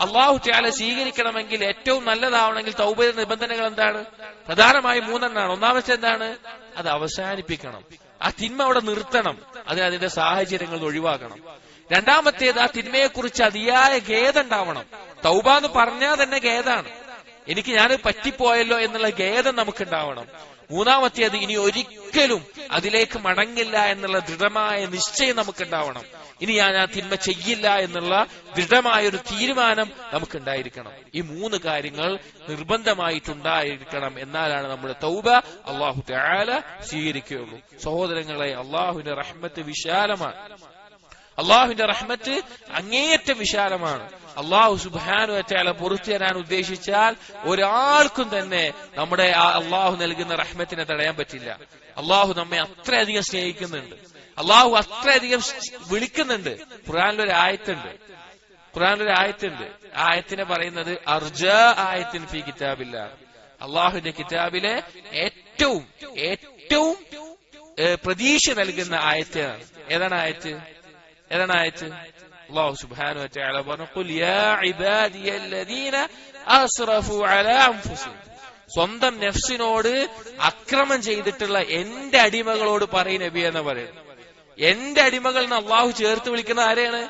അല്ലാഹു തആല സ്വീകരിക്കണമെങ്കിൽ, ഏറ്റവും നല്ലതാവണമെങ്കിൽ തൗബയുടെ നിബന്ധനകൾ എന്താണ്? പ്രധാനമായും 3 എണ്ണമാണ്. ഒന്നാമത്തെ എന്താണ്? അത് അവസാനിപ്പിക്കണം, ആ തിന്മ അവിടെ നിർത്തണം, അതിന്റെ സാഹചര്യങ്ങൾ ഒഴിവാക്കണം. രണ്ടാമത്തേത് ആ തിന്മയെക്കുറിച്ച് അതിയായ ഖേദം ഉണ്ടാവണം. തൗബ എന്ന് പറഞ്ഞാൽ തന്നെ ഖേദാണ്, എനിക്ക് ഞാൻ പറ്റിപ്പോയല്ലോ എന്നുള്ള ഖേദം നമുക്കുണ്ടാവണം. മൂന്നാമത്തേത് ഇനി ഒരിക്കലും അതിലേക്ക് മടങ്ങില്ല എന്നുള്ള ദൃഢമായ നിശ്ചയം നമുക്കുണ്ടാവണം. ഇനി ഞാൻ ആ തിന്മ ചെയ്യില്ല എന്നുള്ള ദൃഢമായൊരു തീരുമാനം നമുക്കുണ്ടായിരിക്കണം. ഈ 3 കാര്യങ്ങൾ നിർബന്ധമായിട്ടുണ്ടായിരിക്കണം. എന്നാലാണ് നമ്മുടെ തൗബ അല്ലാഹു തആല സ്വീകരിക്കുകയുള്ളൂ. സഹോദരങ്ങളെ, അല്ലാഹുവിന്റെ റഹ്മത്ത് വിശാലമാണ്. അള്ളാഹുവിന്റെ റഹ്മത്ത് അങ്ങേയറ്റം വിശാലമാണ്. അള്ളാഹു സുബ്ഹാനഹു വ തആല പുറത്തു തരാൻ ഉദ്ദേശിച്ചാൽ ഒരാൾക്കും തന്നെ നമ്മുടെ ആ അള്ളാഹു നൽകുന്ന റഹ്മത്തിനെ തടയാൻ പറ്റില്ല. അള്ളാഹു നമ്മെ അത്രയധികം സ്നേഹിക്കുന്നുണ്ട്, അള്ളാഹു അത്രയധികം വിളിക്കുന്നുണ്ട്. ഖുർആനിലൊരു ആയത്തുണ്ട്, ആ ആയത്തിനെ പറയുന്നത് അർജാ ആയത്തിൻ ഫീ കിതാബില്ലാഹ്, അള്ളാഹുവിന്റെ കിതാബിലെ ഏറ്റവും ഏറ്റവും പ്രതീക്ഷ നൽകുന്ന ആയത്താണ്. ഏതാണ് ആയത്ത്? അല്ലാഹു സുബ്ഹാനഹു വ തആല പറഞ്ഞു, ഖുൽ യാ ഇബാദിയല്ലദീന അസ്റഫു അലാ അൻഫുസിഹിം, സ്വന്തം നഫ്സിനോട് അക്രമം ചെയ്തിട്ടുള്ള എന്റെ അടിമകളോട് പറയും നബിയെ എന്ന് പറയുന്നത്. എന്റെ അടിമകൾ എന്ന് അള്ളാഹു ചേർത്ത് വിളിക്കുന്ന ആരെയാണ്?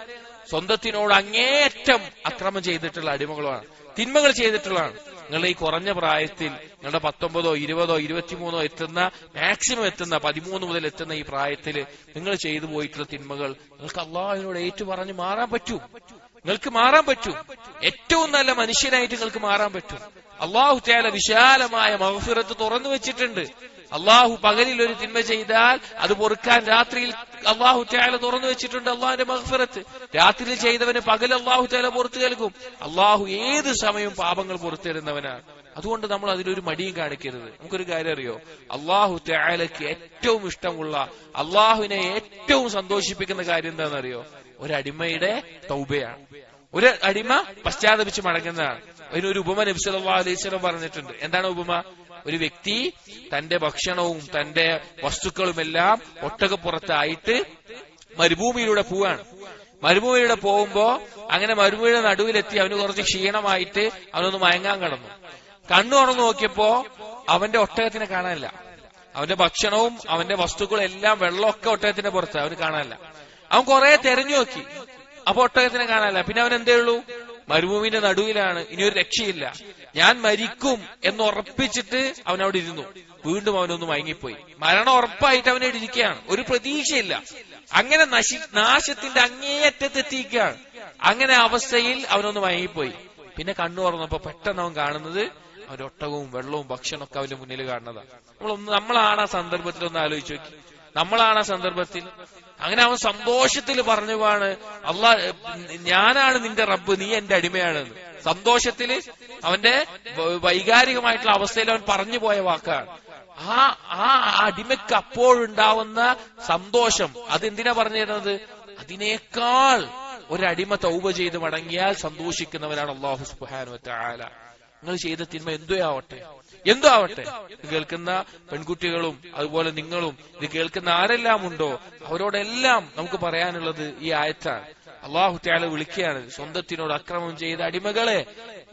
സ്വന്തത്തിനോട് അങ്ങേയറ്റം അക്രമം ചെയ്തിട്ടുള്ള അടിമകളാണ്, തിന്മകൾ ചെയ്തിട്ടുള്ളതാണ്. നിങ്ങളുടെ ഈ കുറഞ്ഞ പ്രായത്തിൽ, നിങ്ങളുടെ 19, 20, 23 എത്തുന്ന, മാക്സിമം എത്തുന്ന 13 മുതൽ എത്തുന്ന ഈ പ്രായത്തിൽ നിങ്ങൾ ചെയ്തു പോയിട്ടുള്ള തിന്മകൾ നിങ്ങൾക്ക് അള്ളാഹുവിനോട് ഏറ്റു പറഞ്ഞ് മാറാൻ പറ്റും. നിങ്ങൾക്ക് മാറാൻ പറ്റും. ഏറ്റവും നല്ല മനുഷ്യനായിട്ട് നിങ്ങൾക്ക് മാറാൻ പറ്റും. അള്ളാഹു തആല വിശാലമായ മഗ്ഫിറത്ത് തുറന്നു വെച്ചിട്ടുണ്ട്. അള്ളാഹു പകലിൽ ഒരു തിന്മ ചെയ്താൽ അത് പൊറുക്കാൻ രാത്രിയിൽ അള്ളാഹു തആല തുറന്നു വെച്ചിട്ടുണ്ട്. അള്ളാഹുവിന്റെ മഗ്ഫിറത്ത് രാത്രിയിൽ ചെയ്തവന് പകൽ അള്ളാഹു തആല പുറത്തു നൽകും. അള്ളാഹു ഏത് സമയവും പാപങ്ങൾ പുറത്തു തരുന്നവനാണ്. അതുകൊണ്ട് നമ്മൾ അതിലൊരു മടിയും കാണിക്കരുത്. നമുക്കൊരു കാര്യം അറിയോ? അള്ളാഹു തആലക്ക് ഏറ്റവും ഇഷ്ടമുള്ള, അള്ളാഹുവിനെ ഏറ്റവും സന്തോഷിപ്പിക്കുന്ന കാര്യം എന്താണെന്നറിയോ? ഒരടിമയുടെ തൗബയാണ്. ഒരു അടിമ പശ്ചാത്തപിച്ച് മടങ്ങുന്നതാണ്. അതിനൊരു ഉപമ നബി സല്ലല്ലാഹു അലൈഹി വസല്ലം പറഞ്ഞിട്ടുണ്ട്. എന്താണ് ഉപമ? ഒരു വ്യക്തി തന്റെ ഭക്ഷണവും തന്റെ വസ്തുക്കളുമെല്ലാം ഒട്ടകപ്പുറത്തായിട്ട് മരുഭൂമിയിലൂടെ പോവാണ്. മരുഭൂമിയിലൂടെ പോകുമ്പോ അങ്ങനെ മരുഭൂമിയുടെ നടുവിലെത്തി അവന് കുറച്ച് ക്ഷീണമായിട്ട് അവനൊന്ന് മയങ്ങാൻ കിടന്നു. കണ്ണു തുറന്നു നോക്കിയപ്പോ അവന്റെ ഒട്ടകത്തിനെ കാണാനില്ല. അവന്റെ ഭക്ഷണവും അവന്റെ വസ്തുക്കളും എല്ലാം വെള്ളമൊക്കെ ഒട്ടകത്തിന്റെ പുറത്ത്, അവന് കാണാനില്ല. അവൻ കുറെ തെരഞ്ഞു നോക്കി, അപ്പൊ ഒട്ടകത്തിനെ കാണാനില്ല. പിന്നെ അവൻ എന്തേ ഉള്ളൂ, മരുഭൂമിന്റെ നടുവിലാണ്, ഇനിയൊരു രക്ഷയില്ല, ഞാൻ മരിക്കും എന്ന് ഉറപ്പിച്ചിട്ട് അവൻ അവിടെ ഇരുന്നു. വീണ്ടും അവനൊന്ന് മയങ്ങിപ്പോയി. മരണം ഉറപ്പായിട്ട് അവനെ ഇരിക്കുകയാണ്, ഒരു പ്രതീക്ഷയില്ല. അങ്ങനെ നാശത്തിന്റെ അങ്ങേയറ്റത്തെത്തിക്കുകയാണ്. അങ്ങനെ അവസ്ഥയിൽ അവനൊന്ന് മയങ്ങിപ്പോയി. പിന്നെ കണ്ണു തുറന്നപ്പോ പെട്ടെന്ന് അവൻ കാണുന്നത് അവന്റെ ഒട്ടകവും വെള്ളവും ഭക്ഷണമൊക്കെ അവന്റെ മുന്നിൽ കാണുന്നതാണ്. നമ്മളാണ് ആ സന്ദർഭത്തിൽ ഒന്ന് ആലോചിച്ച് നോക്കി, നമ്മളാണ് ആ സന്ദർഭത്തിൽ. അങ്ങനെ അവൻ സന്തോഷത്തിൽ പറഞ്ഞു പോവാണ്, ഞാനാണ് നിന്റെ റബ്ബ്, നീ എന്റെ അടിമയാണെന്ന്. സന്തോഷത്തില് അവന്റെ വൈകാരികമായിട്ടുള്ള അവസ്ഥയിൽ അവൻ പറഞ്ഞു പോയ വാക്കാണ്. ആ അടിമയ്ക്ക് അപ്പോഴുണ്ടാവുന്ന സന്തോഷം അതെന്തിനാ പറഞ്ഞു തരുന്നത്? അതിനേക്കാൾ ഒരടിമ തൗബ ചെയ്ത് മടങ്ങിയാൽ സന്തോഷിക്കുന്നവനാണ് അല്ലാഹു സുബ്ഹാനഹു വ തആല. നിങ്ങൾ ചെയ്ത തിന്മ എന്തോ ആവട്ടെ, ഇത് കേൾക്കുന്ന പെൺകുട്ടികളും അതുപോലെ നിങ്ങളും ഇത് കേൾക്കുന്ന ആരെല്ലാം ഉണ്ടോ അവരോടെല്ലാം നമുക്ക് പറയാനുള്ളത് ഈ ആയത്താണ്. അല്ലാഹു തആല വിളിക്കുകയാണ്, സ്വന്തത്തിനോട് അക്രമം ചെയ്ത അടിമകളെ,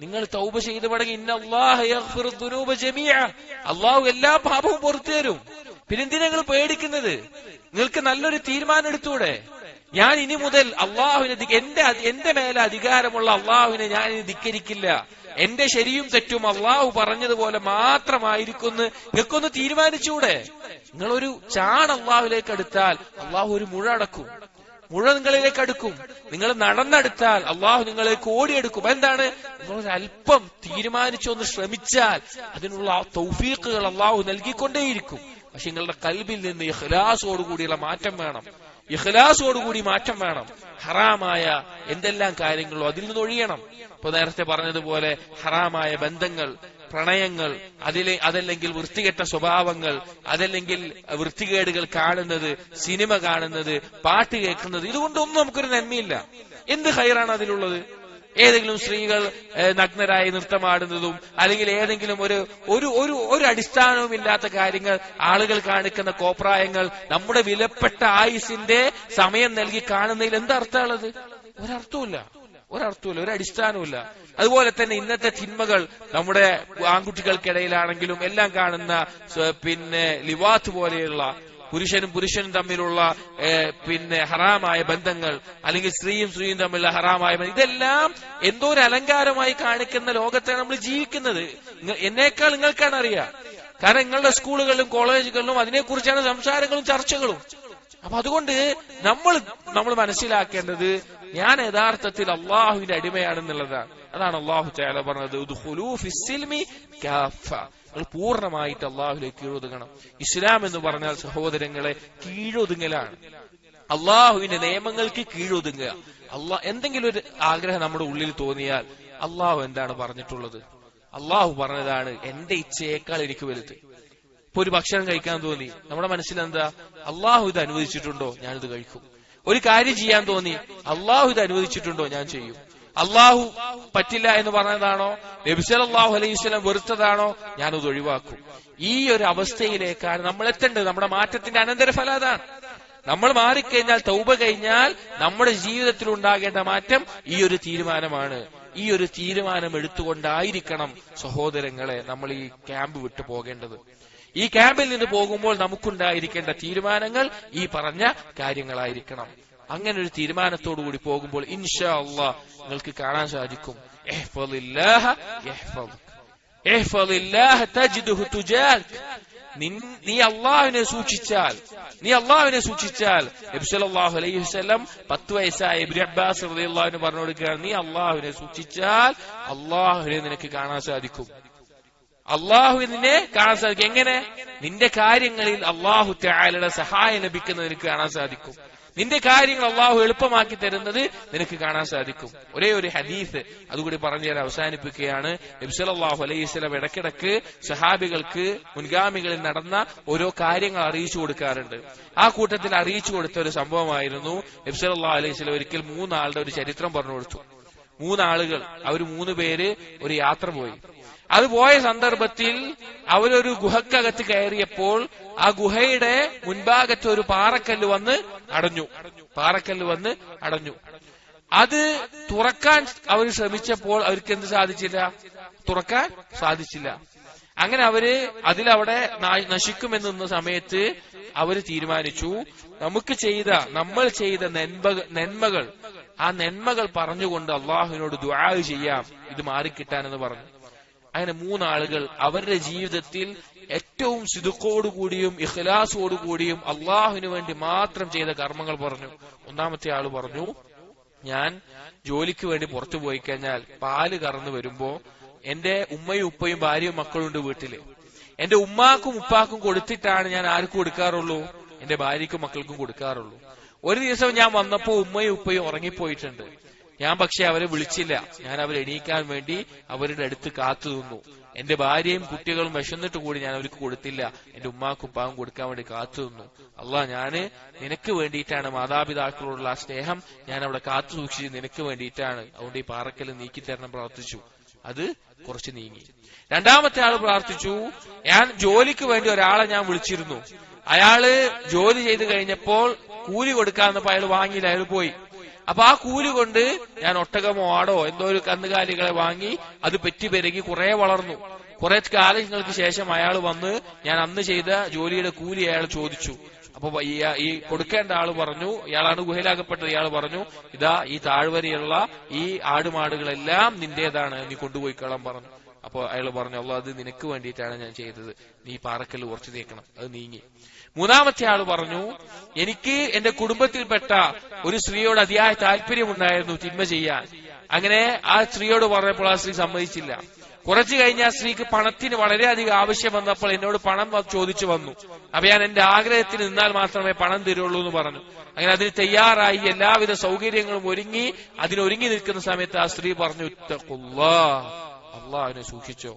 നിങ്ങൾ തൗബ ചെയ്ത് മടങ്ങി. ഇന്നല്ലാഹ യഗ്ഫിറു ദുനൂബ ജമീഅ, അല്ലാഹു എല്ലാ പാപവും പുറത്തു തരും. പിന്നെന്തിനാ നിങ്ങൾ പേടിക്കുന്നത്? നിങ്ങൾക്ക് നല്ലൊരു തീരുമാനം എടുത്തൂടെ? ഞാൻ ഇനി മുതൽ അള്ളാഹുവിനെ എന്റെ മേലെ അധികാരമുള്ള അള്ളാഹുവിനെ ഞാൻ ഇനി ധിക്കരിക്കില്ല, എന്റെ ശരിയും തെറ്റും അള്ളാഹു പറഞ്ഞതുപോലെ മാത്രമായിരിക്കും. നിങ്ങൾക്കൊന്ന് തീരുമാനിച്ചൂടെ? നിങ്ങളൊരു ചാൺ അള്ളാഹുവിലേക്ക് അടുത്താൽ അള്ളാഹു ഒരു മുഴ അടക്കും, മുഴ നിങ്ങളിലേക്ക് അടുക്കും. നിങ്ങൾ നടന്നെടുത്താൽ അള്ളാഹു നിങ്ങളിലേക്ക് ഓടിയെടുക്കും. എന്താണ്? നിങ്ങളൊരു അല്പം തീരുമാനിച്ചൊന്ന് ശ്രമിച്ചാൽ അതിനുള്ള തൗഫീഖുകൾ അള്ളാഹു നൽകിക്കൊണ്ടേയിരിക്കും. പക്ഷെ നിങ്ങളുടെ കൽബിൽ നിന്ന് ഇഖ്ലാസോടുകൂടിയുള്ള മാറ്റം വേണം, ഇഖ്ലാസോടുകൂടി മാറ്റം വേണം. ഹറാമായ എന്തെല്ലാം കാര്യങ്ങളോ അതിൽ നിന്ന് ഒഴിയണം. ഇപ്പൊ നേരത്തെ പറഞ്ഞതുപോലെ ഹറാമായ ബന്ധങ്ങൾ, പ്രണയങ്ങൾ, അതല്ലെങ്കിൽ വൃത്തികെട്ട സ്വഭാവങ്ങൾ, അതല്ലെങ്കിൽ വൃത്തികേടുകൾ കാണുന്നത്, സിനിമ കാണുന്നത്, പാട്ട് കേൾക്കുന്നത്, ഇതുകൊണ്ടൊന്നും നമുക്കൊരു നന്മയില്ല. എന്ത് ഖൈറാണ് അതിലുള്ളത്? ഏതെങ്കിലും സ്ത്രീകൾ നഗ്നരായി നൃത്തമാടുന്നതും അല്ലെങ്കിൽ ഏതെങ്കിലും ഒരു അടിസ്ഥാനവും ഇല്ലാത്ത കാര്യങ്ങൾ, ആളുകൾ കാണിക്കുന്ന കോപ്രായങ്ങൾ, നമ്മുടെ വിലപ്പെട്ട ആയുസിന്റെ സമയം നൽകി കാണുന്നതിൽ എന്തർത്ഥമുള്ളത്? ഒരർത്ഥവുമില്ല, ഒരു അടിസ്ഥാനവുമില്ല. അതുപോലെ തന്നെ ഇന്നത്തെ തിന്മകൾ നമ്മുടെ ആൺകുട്ടികൾക്കിടയിലാണെങ്കിലും എല്ലാം കാണുന്ന ലിവാത്ത് പോലെയുള്ള പുരുഷനും തമ്മിലുള്ള ഹറാമായ ബന്ധങ്ങൾ, അല്ലെങ്കിൽ സ്ത്രീയും തമ്മിലുള്ള ഹറാമായ ബന്ധം, ഇതെല്ലാം എന്തോ ഒരു അലങ്കാരമായി കാണിക്കുന്ന ലോകത്താണ് നമ്മൾ ജീവിക്കുന്നത്. എന്നേക്കാൾ നിങ്ങൾക്കാണ് അറിയാം. കാരണം നിങ്ങളുടെ സ്കൂളുകളിലും കോളേജുകളിലും അതിനെക്കുറിച്ചാണ് സംസാരങ്ങളും ചർച്ചകളും. അപ്പൊ അതുകൊണ്ട് നമ്മൾ മനസ്സിലാക്കേണ്ടത് ഞാൻ യഥാർത്ഥത്തിൽ അള്ളാഹുവിന്റെ അടിമയാണെന്നുള്ളതാണ്. അതാണ് അള്ളാഹു തആല പറഞ്ഞത്, ഉദ്ഖുലൂ ഫിസ്സിൽമി കാഫ, നിങ്ങൾ പൂർണ്ണമായിട്ട് അള്ളാഹുലേക്ക് കീഴൊതുങ്ങണം. ഇസ്ലാം എന്ന് പറഞ്ഞാൽ സഹോദരങ്ങളെ കീഴൊതുങ്ങലാണ്, അള്ളാഹുവിന്റെ നിയമങ്ങൾക്ക് കീഴൊതുങ്ങുക. എന്തെങ്കിലും ഒരു ആഗ്രഹം നമ്മുടെ ഉള്ളിൽ തോന്നിയാൽ അള്ളാഹു എന്താണ് പറഞ്ഞിട്ടുള്ളത്? അള്ളാഹു പറഞ്ഞതാണ് എന്റെ ഇച്ഛയേക്കാൾ എനിക്ക് വലുത്. ഇപ്പൊ ഒരു ഭക്ഷണം കഴിക്കാൻ തോന്നി, നമ്മുടെ മനസ്സിൽ എന്താ? അള്ളാഹു ഇത് അനുവദിച്ചിട്ടുണ്ടോ, ഞാനിത് കഴിക്കും. ഒരു കാര്യം ചെയ്യാൻ തോന്നി, അള്ളാഹു ഇത് അനുവദിച്ചിട്ടുണ്ടോ, ഞാൻ ചെയ്യും. അള്ളാഹു പറ്റില്ല എന്ന് പറഞ്ഞതാണോ, നബി സല്ലല്ലാഹു അലൈഹി വസല്ലം വെറുത്തതാണോ, ഞാനത് ഒഴിവാക്കും. ഈ ഒരു അവസ്ഥയിലേക്കാണ് നമ്മൾ എത്തേണ്ടത്. നമ്മുടെ മാറ്റത്തിന്റെ അനന്തരഫലം അതാണ്. നമ്മൾ മാറിക്കഴിഞ്ഞാൽ, തൗബ കഴിഞ്ഞാൽ നമ്മുടെ ജീവിതത്തിൽ ഉണ്ടാകേണ്ട മാറ്റം ഈ ഒരു തീരുമാനമാണ്. ഈ ഒരു തീരുമാനം എടുത്തുകൊണ്ടായിരിക്കണം സഹോദരങ്ങളെ നമ്മൾ ഈ ക്യാമ്പ് വിട്ടു പോകേണ്ടത്. ഈ ക്യാമ്പിൽ നിന്ന് പോകുമ്പോൾ നമുക്കുണ്ടായിരിക്കേണ്ട തീരുമാനങ്ങൾ ഈ പറഞ്ഞ കാര്യങ്ങളായിരിക്കണം. അങ്ങനെ ഒരു തീരുമാനത്തോടുകൂടി പോകുമ്പോൾ ഇൻഷാ അല്ലാഹ് നിങ്ങൾക്ക് കാണാൻ സാധിക്കും, നീ അള്ളാഹുവിനെ സൂക്ഷിച്ചാൽ നബി സല്ലല്ലാഹു അലൈഹി വസല്ലം 10 വയസ്സായ ഇബ്നു അബ്ബാസ് റളിയല്ലാഹു അൻഹു പറഞ്ഞു കൊടുക്കുകയാണ്, നീ അള്ളാഹുവിനെ സൂക്ഷിച്ചാൽ അള്ളാഹുവിനെ നിനക്ക് കാണാൻ സാധിക്കും. അള്ളാഹുവിനെ കാണാൻ സാധിക്കും. എങ്ങനെ? നിന്റെ കാര്യങ്ങളിൽ അള്ളാഹു തആലയുടെ സഹായം ലഭിക്കുന്നത് നിനക്ക് കാണാൻ സാധിക്കും. നിന്റെ കാര്യങ്ങൾ അള്ളാഹു എളുപ്പമാക്കി തരുന്നത് നിനക്ക് കാണാൻ സാധിക്കും. ഒരേ ഒരു ഹദീസ് അതുകൂടി പറഞ്ഞു തരാൻ അവസാനിപ്പിക്കുകയാണ്. നബി സല്ലല്ലാഹു അലൈഹി വസല്ലം ഇടയ്ക്കിടയ്ക്ക് സഹാബികൾക്ക് മുൻഗാമികളിൽ നടന്ന ഓരോ കാര്യങ്ങൾ അറിയിച്ചു കൊടുക്കാറുണ്ട്. ആ കൂട്ടത്തിൽ അറിയിച്ചു കൊടുത്ത ഒരു സംഭവമായിരുന്നു, നബി സല്ലല്ലാഹു അലൈഹി വസല്ലം ഒരിക്കൽ 3 ആളുടെ ഒരു ചരിത്രം പറഞ്ഞു കൊടുത്തു. 3 ആളുകൾ, അവർ 3 പേര് ഒരു യാത്ര പോയി. അത് പോയ സന്ദർഭത്തിൽ അവരൊരു ഗുഹക്കകത്ത് കയറിയപ്പോൾ ആ ഗുഹയുടെ മുൻഭാഗത്ത് ഒരു പാറക്കല്ല് വന്ന് അടഞ്ഞു. അത് തുറക്കാൻ അവർ ശ്രമിച്ചപ്പോൾ അവർക്ക് എന്ത് സാധിച്ചില്ല? തുറക്കാൻ സാധിച്ചില്ല. അങ്ങനെ അവര് അതിലവിടെ നശിക്കുമെന്ന സമയത്ത് അവര് തീരുമാനിച്ചു, നമ്മൾ ചെയ്ത നന്മകൾ ആ നന്മകൾ പറഞ്ഞുകൊണ്ട് അള്ളാഹുവിനോട് ദുആ ചെയ്യാം, ഇത് മാറിക്കിട്ടാനെന്ന് പറഞ്ഞു. അങ്ങനെ 3 ആളുകൾ അവരുടെ ജീവിതത്തിൽ ഏറ്റവും സിദ്ഖോടുകൂടിയും ഇഖ്ലാസോടുകൂടിയും അള്ളാഹുവിന് വേണ്ടി മാത്രം ചെയ്ത കർമ്മങ്ങൾ പറഞ്ഞു. ഒന്നാമത്തെ ആള് പറഞ്ഞു, ഞാൻ ജോലിക്ക് വേണ്ടി പുറത്തു പോയി കഴിഞ്ഞാൽ പാല് കറന്നു വരുമ്പോ എന്റെ ഉമ്മയും ഉപ്പയും ഭാര്യയും മക്കളുണ്ട് വീട്ടില്. എന്റെ ഉമ്മാക്കും ഉപ്പാക്കും കൊടുത്തിട്ടാണ് ഞാൻ ആർക്കും കൊടുക്കാറുള്ളൂ? എന്റെ ഭാര്യയ്ക്കും മക്കൾക്കും കൊടുക്കാറുള്ളൂ. ഒരു ദിവസം ഞാൻ വന്നപ്പോ ഉമ്മയും ഉപ്പയും ഉറങ്ങിപ്പോയിട്ടുണ്ട്. ഞാൻ പക്ഷെ അവരെ വിളിച്ചില്ല. ഞാൻ അവരെ എണീക്കാൻ വേണ്ടി അവരുടെ അടുത്ത് കാത്തു നിന്നു. എന്റെ ഭാര്യയും കുട്ടികളും വിശന്നിട്ട് കൂടി ഞാൻ അവർക്ക് കൊടുത്തില്ല. എന്റെ ഉമ്മാക്കും ഉപ്പാക്കും കൊടുക്കാൻ വേണ്ടി കാത്തു നിന്നു. അള്ളാഹ്, ഞാന് നിനക്ക് വേണ്ടിയിട്ടാണ്, മാതാപിതാക്കളോടുള്ള ആ സ്നേഹം ഞാൻ അവിടെ കാത്തു സൂക്ഷിച്ച് നിനക്ക് വേണ്ടിയിട്ടാണ്. അതുകൊണ്ട് ഈ പാറക്കല്ല് നീക്കിത്തരണം പ്രാർത്ഥിച്ചു. അത് കുറച്ച് നീങ്ങി. രണ്ടാമത്തെ ആള് പ്രാർത്ഥിച്ചു, ഞാൻ ജോലിക്ക് വേണ്ടി ഒരാളെ ഞാൻ വിളിച്ചിരുന്നു. അയാള് ജോലി ചെയ്ത് കഴിഞ്ഞപ്പോൾ കൂലി കൊടുക്കാന്നപ്പോ അയാൾ വാങ്ങിയില്ല, അയാൾ പോയി. അപ്പൊ ആ കൂലി കൊണ്ട് ഞാൻ ഒട്ടകമോ ആടോ എന്തോ ഒരു കന്നുകാലികളെ വാങ്ങി അത് പെറ്റുപെരുകി കുറെ വളർന്നു. കുറെ കാലങ്ങൾക്ക് ശേഷം അയാൾ വന്ന് ഞാൻ അന്ന് ചെയ്ത ജോലിയുടെ കൂലി അയാൾ ചോദിച്ചു. അപ്പൊ ഈ കൊടുക്കേണ്ട ആള് പറഞ്ഞു, ഇയാളാണ് ഗുഹയിലാകപ്പെട്ടത്, ഇയാൾ പറഞ്ഞു, ഇതാ ഈ താഴ്വരയുള്ള ഈ ആടുമാടുകളെല്ലാം നിന്റേതാണ്, നീ കൊണ്ടുപോയിക്കോളാൻ പറഞ്ഞു. അപ്പൊ അയാൾ പറഞ്ഞു, അള്ളാഹ്, അത് നിനക്ക് വേണ്ടിയിട്ടാണ് ഞാൻ ചെയ്തത്, നീ പാറക്കല്ല് കുറച്ച് നീക്കണം. അത് നീങ്ങി. മൂന്നാമത്തെ ആള് പറഞ്ഞു, എനിക്ക് എന്റെ കുടുംബത്തിൽപ്പെട്ട ഒരു സ്ത്രീയോട് അതിയായ താല്പര്യമുണ്ടായിരുന്നു തിന്മ ചെയ്യാൻ. അങ്ങനെ ആ സ്ത്രീയോട് പറഞ്ഞപ്പോൾ ആ സ്ത്രീ സമ്മതിച്ചില്ല. കുറച്ചു കഴിഞ്ഞ ആ സ്ത്രീക്ക് പണത്തിന് വളരെയധികം ആവശ്യം വന്നപ്പോൾ എന്നോട് പണം ചോദിച്ചു വന്നു. അപ്പൊ ഞാൻ എന്റെ ആഗ്രഹത്തിന് നിന്നാൽ മാത്രമേ പണം തരുള്ളൂ എന്ന് പറഞ്ഞു. അങ്ങനെ അതിന് തയ്യാറായി, എല്ലാവിധ സൗകര്യങ്ങളും അതിനൊരുങ്ങി നിൽക്കുന്ന സമയത്ത് ആ സ്ത്രീ പറഞ്ഞു, അള്ളാഹുവിനെ സൂക്ഷിച്ചോ,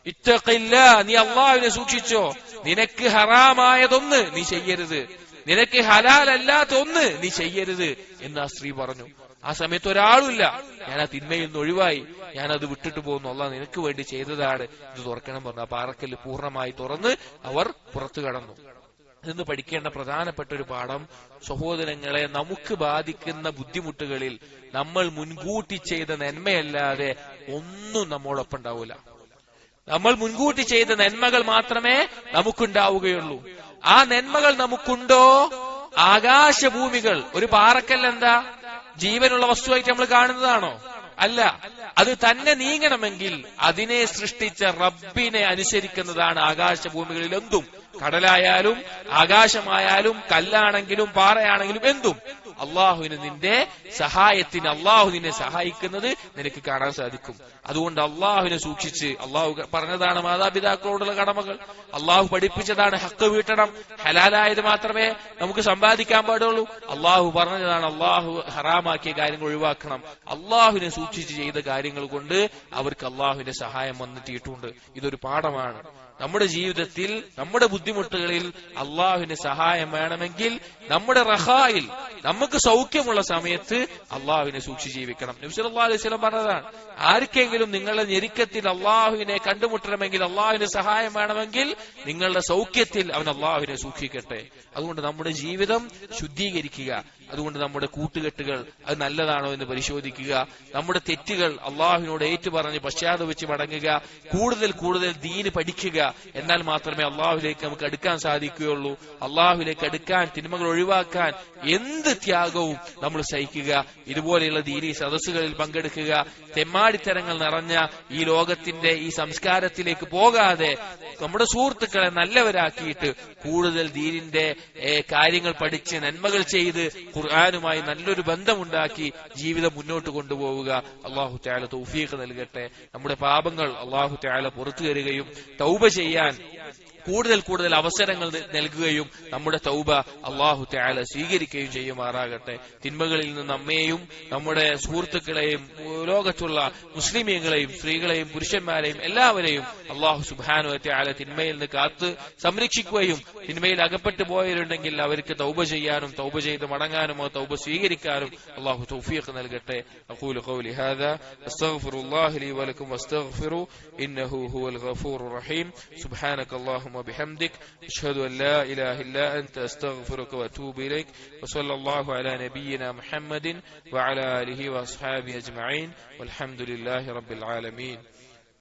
ഇത്തഖില്ലാ, നീ അള്ളാഹുവിനെ സൂക്ഷിച്ചോ, നിനക്ക് ഹറാമായതൊന്ന് നീ ചെയ്യരുത്, നിനക്ക് ഹലാലല്ലാത്തൊന്ന് നീ ചെയ്യരുത് എന്ന് ആ സ്ത്രീ പറഞ്ഞു. ആ സമയത്ത് ഒരാളുമില്ല. ഞാൻ ആ തിന്മയിൽ നിന്ന് ഒഴിവായി, ഞാൻ അത് വിട്ടിട്ട് പോകുന്നു, അള്ളാഹ് നിനക്ക് വേണ്ടി ചെയ്തതാണ്, ഇത് തുറക്കണം പറഞ്ഞു. ആ പാറക്കല്ല് പൂർണ്ണമായി തുറന്ന് അവർ പുറത്തു കടന്നു. ഇന്ന് പഠിക്കേണ്ട പ്രധാനപ്പെട്ട ഒരു പാഠം, സഹോദരങ്ങളെ, നമുക്ക് ബാധിക്കുന്ന ബുദ്ധിമുട്ടുകളിൽ നമ്മൾ മുൻകൂട്ടി ചെയ്ത നന്മയല്ലാതെ ഒന്നും നമ്മോടൊപ്പം ഉണ്ടാവില്ല. നമ്മൾ മുൻകൂട്ടി ചെയ്ത നന്മകൾ മാത്രമേ നമുക്കുണ്ടാവുകയുള്ളൂ. ആ നന്മകൾ നമുക്കുണ്ടോ, ആകാശഭൂമികൾ, ഒരു പാറക്കല്ലെന്താ ജീവനുള്ള വസ്തുവായിട്ട് നമ്മൾ കാണുന്നതാണോ? അല്ല. അത് തന്നെ നീങ്ങണമെങ്കിൽ അതിനെ സൃഷ്ടിച്ച റബ്ബിനെ അനുസരിക്കുന്നതാണ് ആകാശഭൂമികളിൽ എന്തും. കടലായാലും ആകാശമായാലും കല്ലാണെങ്കിലും പാറയാണെങ്കിലും എന്തും അള്ളാഹുവിന് നിന്റെ സഹായത്തിന്, അള്ളാഹു നിന്നെ സഹായിക്കുന്നത് നിനക്ക് കാണാൻ സാധിക്കും. അതുകൊണ്ട് അള്ളാഹുവിനെ സൂക്ഷിച്ച്, അള്ളാഹു പറഞ്ഞതാണ് മാതാപിതാക്കളോടുള്ള കടമകൾ, അള്ളാഹു പഠിപ്പിച്ചതാണ് ഹക്ക് വീട്ടണം, ഹലാലായത് മാത്രമേ നമുക്ക് സമ്പാദിക്കാൻ പാടുള്ളൂ, അള്ളാഹു പറഞ്ഞതാണ് അള്ളാഹു ഹറാമാക്കിയ കാര്യങ്ങൾ ഒഴിവാക്കണം. അള്ളാഹുവിനെ സൂക്ഷിച്ച് ചെയ്ത കാര്യങ്ങൾ കൊണ്ട് അവർക്ക് അള്ളാഹുവിന്റെ സഹായം വന്നെത്തിയിട്ടുണ്ട്. ഇതൊരു പാഠമാണ്. നമ്മുടെ ജീവിതത്തിൽ നമ്മുടെ ബുദ്ധിമുട്ടുകളിൽ അള്ളാഹുവിന്റെ സഹായം വേണമെങ്കിൽ നമ്മുടെ റഹായിൽ, നമുക്ക് സൗഖ്യമുള്ള സമയത്ത് അള്ളാഹുവിനെ സൂക്ഷിച്ച് ജീവിക്കണം. നബി സല്ലല്ലാഹു അലൈഹി വസല്ലം പറഞ്ഞതാണ്, ആർക്കെങ്കിലും നിങ്ങളുടെ ഞെരുക്കത്തിൽ അള്ളാഹുവിനെ കണ്ടുമുട്ടണമെങ്കിൽ, അള്ളാഹുവിന്റെ സഹായം വേണമെങ്കിൽ നിങ്ങളുടെ സൗഖ്യത്തിൽ അവൻ അള്ളാഹുവിനെ സൂക്ഷിക്കട്ടെ. അതുകൊണ്ട് നമ്മുടെ ജീവിതം ശുദ്ധീകരിക്കുക. അതുകൊണ്ട് നമ്മുടെ കൂട്ടുകെട്ടുകൾ അത് നല്ലതാണോ എന്ന് പരിശോധിക്കുക. നമ്മുടെ തെറ്റുകൾ അള്ളാഹുവിനോട് ഏറ്റുപറഞ്ഞ് പശ്ചാത്തപിച്ച് മടങ്ങുക. കൂടുതൽ കൂടുതൽ ദീന് പഠിക്കുക. എന്നാൽ മാത്രമേ അള്ളാഹുലേക്ക് നമുക്ക് അടുക്കാൻ സാധിക്കുകയുള്ളൂ. അള്ളാഹുലേക്ക് അടുക്കാൻ, തിന്മകൾ ഒഴിവാക്കാൻ എന്ത് ത്യാഗവും നമ്മൾ സഹിക്കുക. ഇതുപോലെയുള്ള ദീനി സദസ്സുകളിൽ പങ്കെടുക്കുക. തെമ്മാടിത്തരങ്ങൾ നിറഞ്ഞ ഈ ലോകത്തിന്റെ ഈ സംസ്കാരത്തിലേക്ക് പോകാതെ നമ്മുടെ സുഹൃത്തുക്കളെ നല്ലവരാക്കിയിട്ട് കൂടുതൽ ദീനിന്റെ കാര്യങ്ങൾ പഠിച്ച് നന്മകൾ ചെയ്ത് ഖുർആനുമായി നല്ലൊരു ബന്ധമുണ്ടാക്കി ജീവിതം മുന്നോട്ട് കൊണ്ടുപോവുക. അല്ലാഹു തആല തൗഫീഖ് നൽകട്ടെ. നമ്മുടെ പാപങ്ങൾ അല്ലാഹു തആല പുറത്തു തരികയും തൗബ ചെയ്യാൻ കൂടുതൽ കൂടുതൽ അവസരങ്ങൾ നൽകുകയും നമ്മുടെ തൗബ അല്ലാഹു തആല സ്വീകരിക്കുകയും ചെയ്യുമാറാകട്ടെ. തിന്മകളിൽ നിന്ന് നമ്മെയും നമ്മുടെ സുഹൃത്തുക്കളെയും ലോകത്തുള്ള മുസ്ലിമീങ്ങളെയും സ്ത്രീകളെയും പുരുഷന്മാരെയും എല്ലാവരെയും അല്ലാഹു സുബ്ഹാനഹു വ തആല തിന്മയിൽ നിന്ന് കാത്ത് സംരക്ഷിക്കുകയും തിന്മയിൽ അകപ്പെട്ടു പോയവരുണ്ടെങ്കിൽ അവർക്ക് തൗബ ചെയ്യാനും തൗബ ചെയ്ത് മടങ്ങാനുമോ തൗബ സ്വീകരിക്കാനും അല്ലാഹു തൗഫീഖ് നൽകട്ടെ. അഖൂലു ഖൗലി ഹാദാ അസ്തഗ്ഫിറുല്ലാഹി ലി വലക്കും വസ്തഗ്ഫിറു ഇന്നഹു ഹുവൽ ഗഫൂറുർ റഹീം. സുബ്ഹാനകല്ലാഹു وبحمدك أشهد أن لا إله إلا أنت أستغفرك وأتوب إليك وصلى الله على نبينا محمد وعلى آله وأصحابه أجمعين والحمد لله رب العالمين.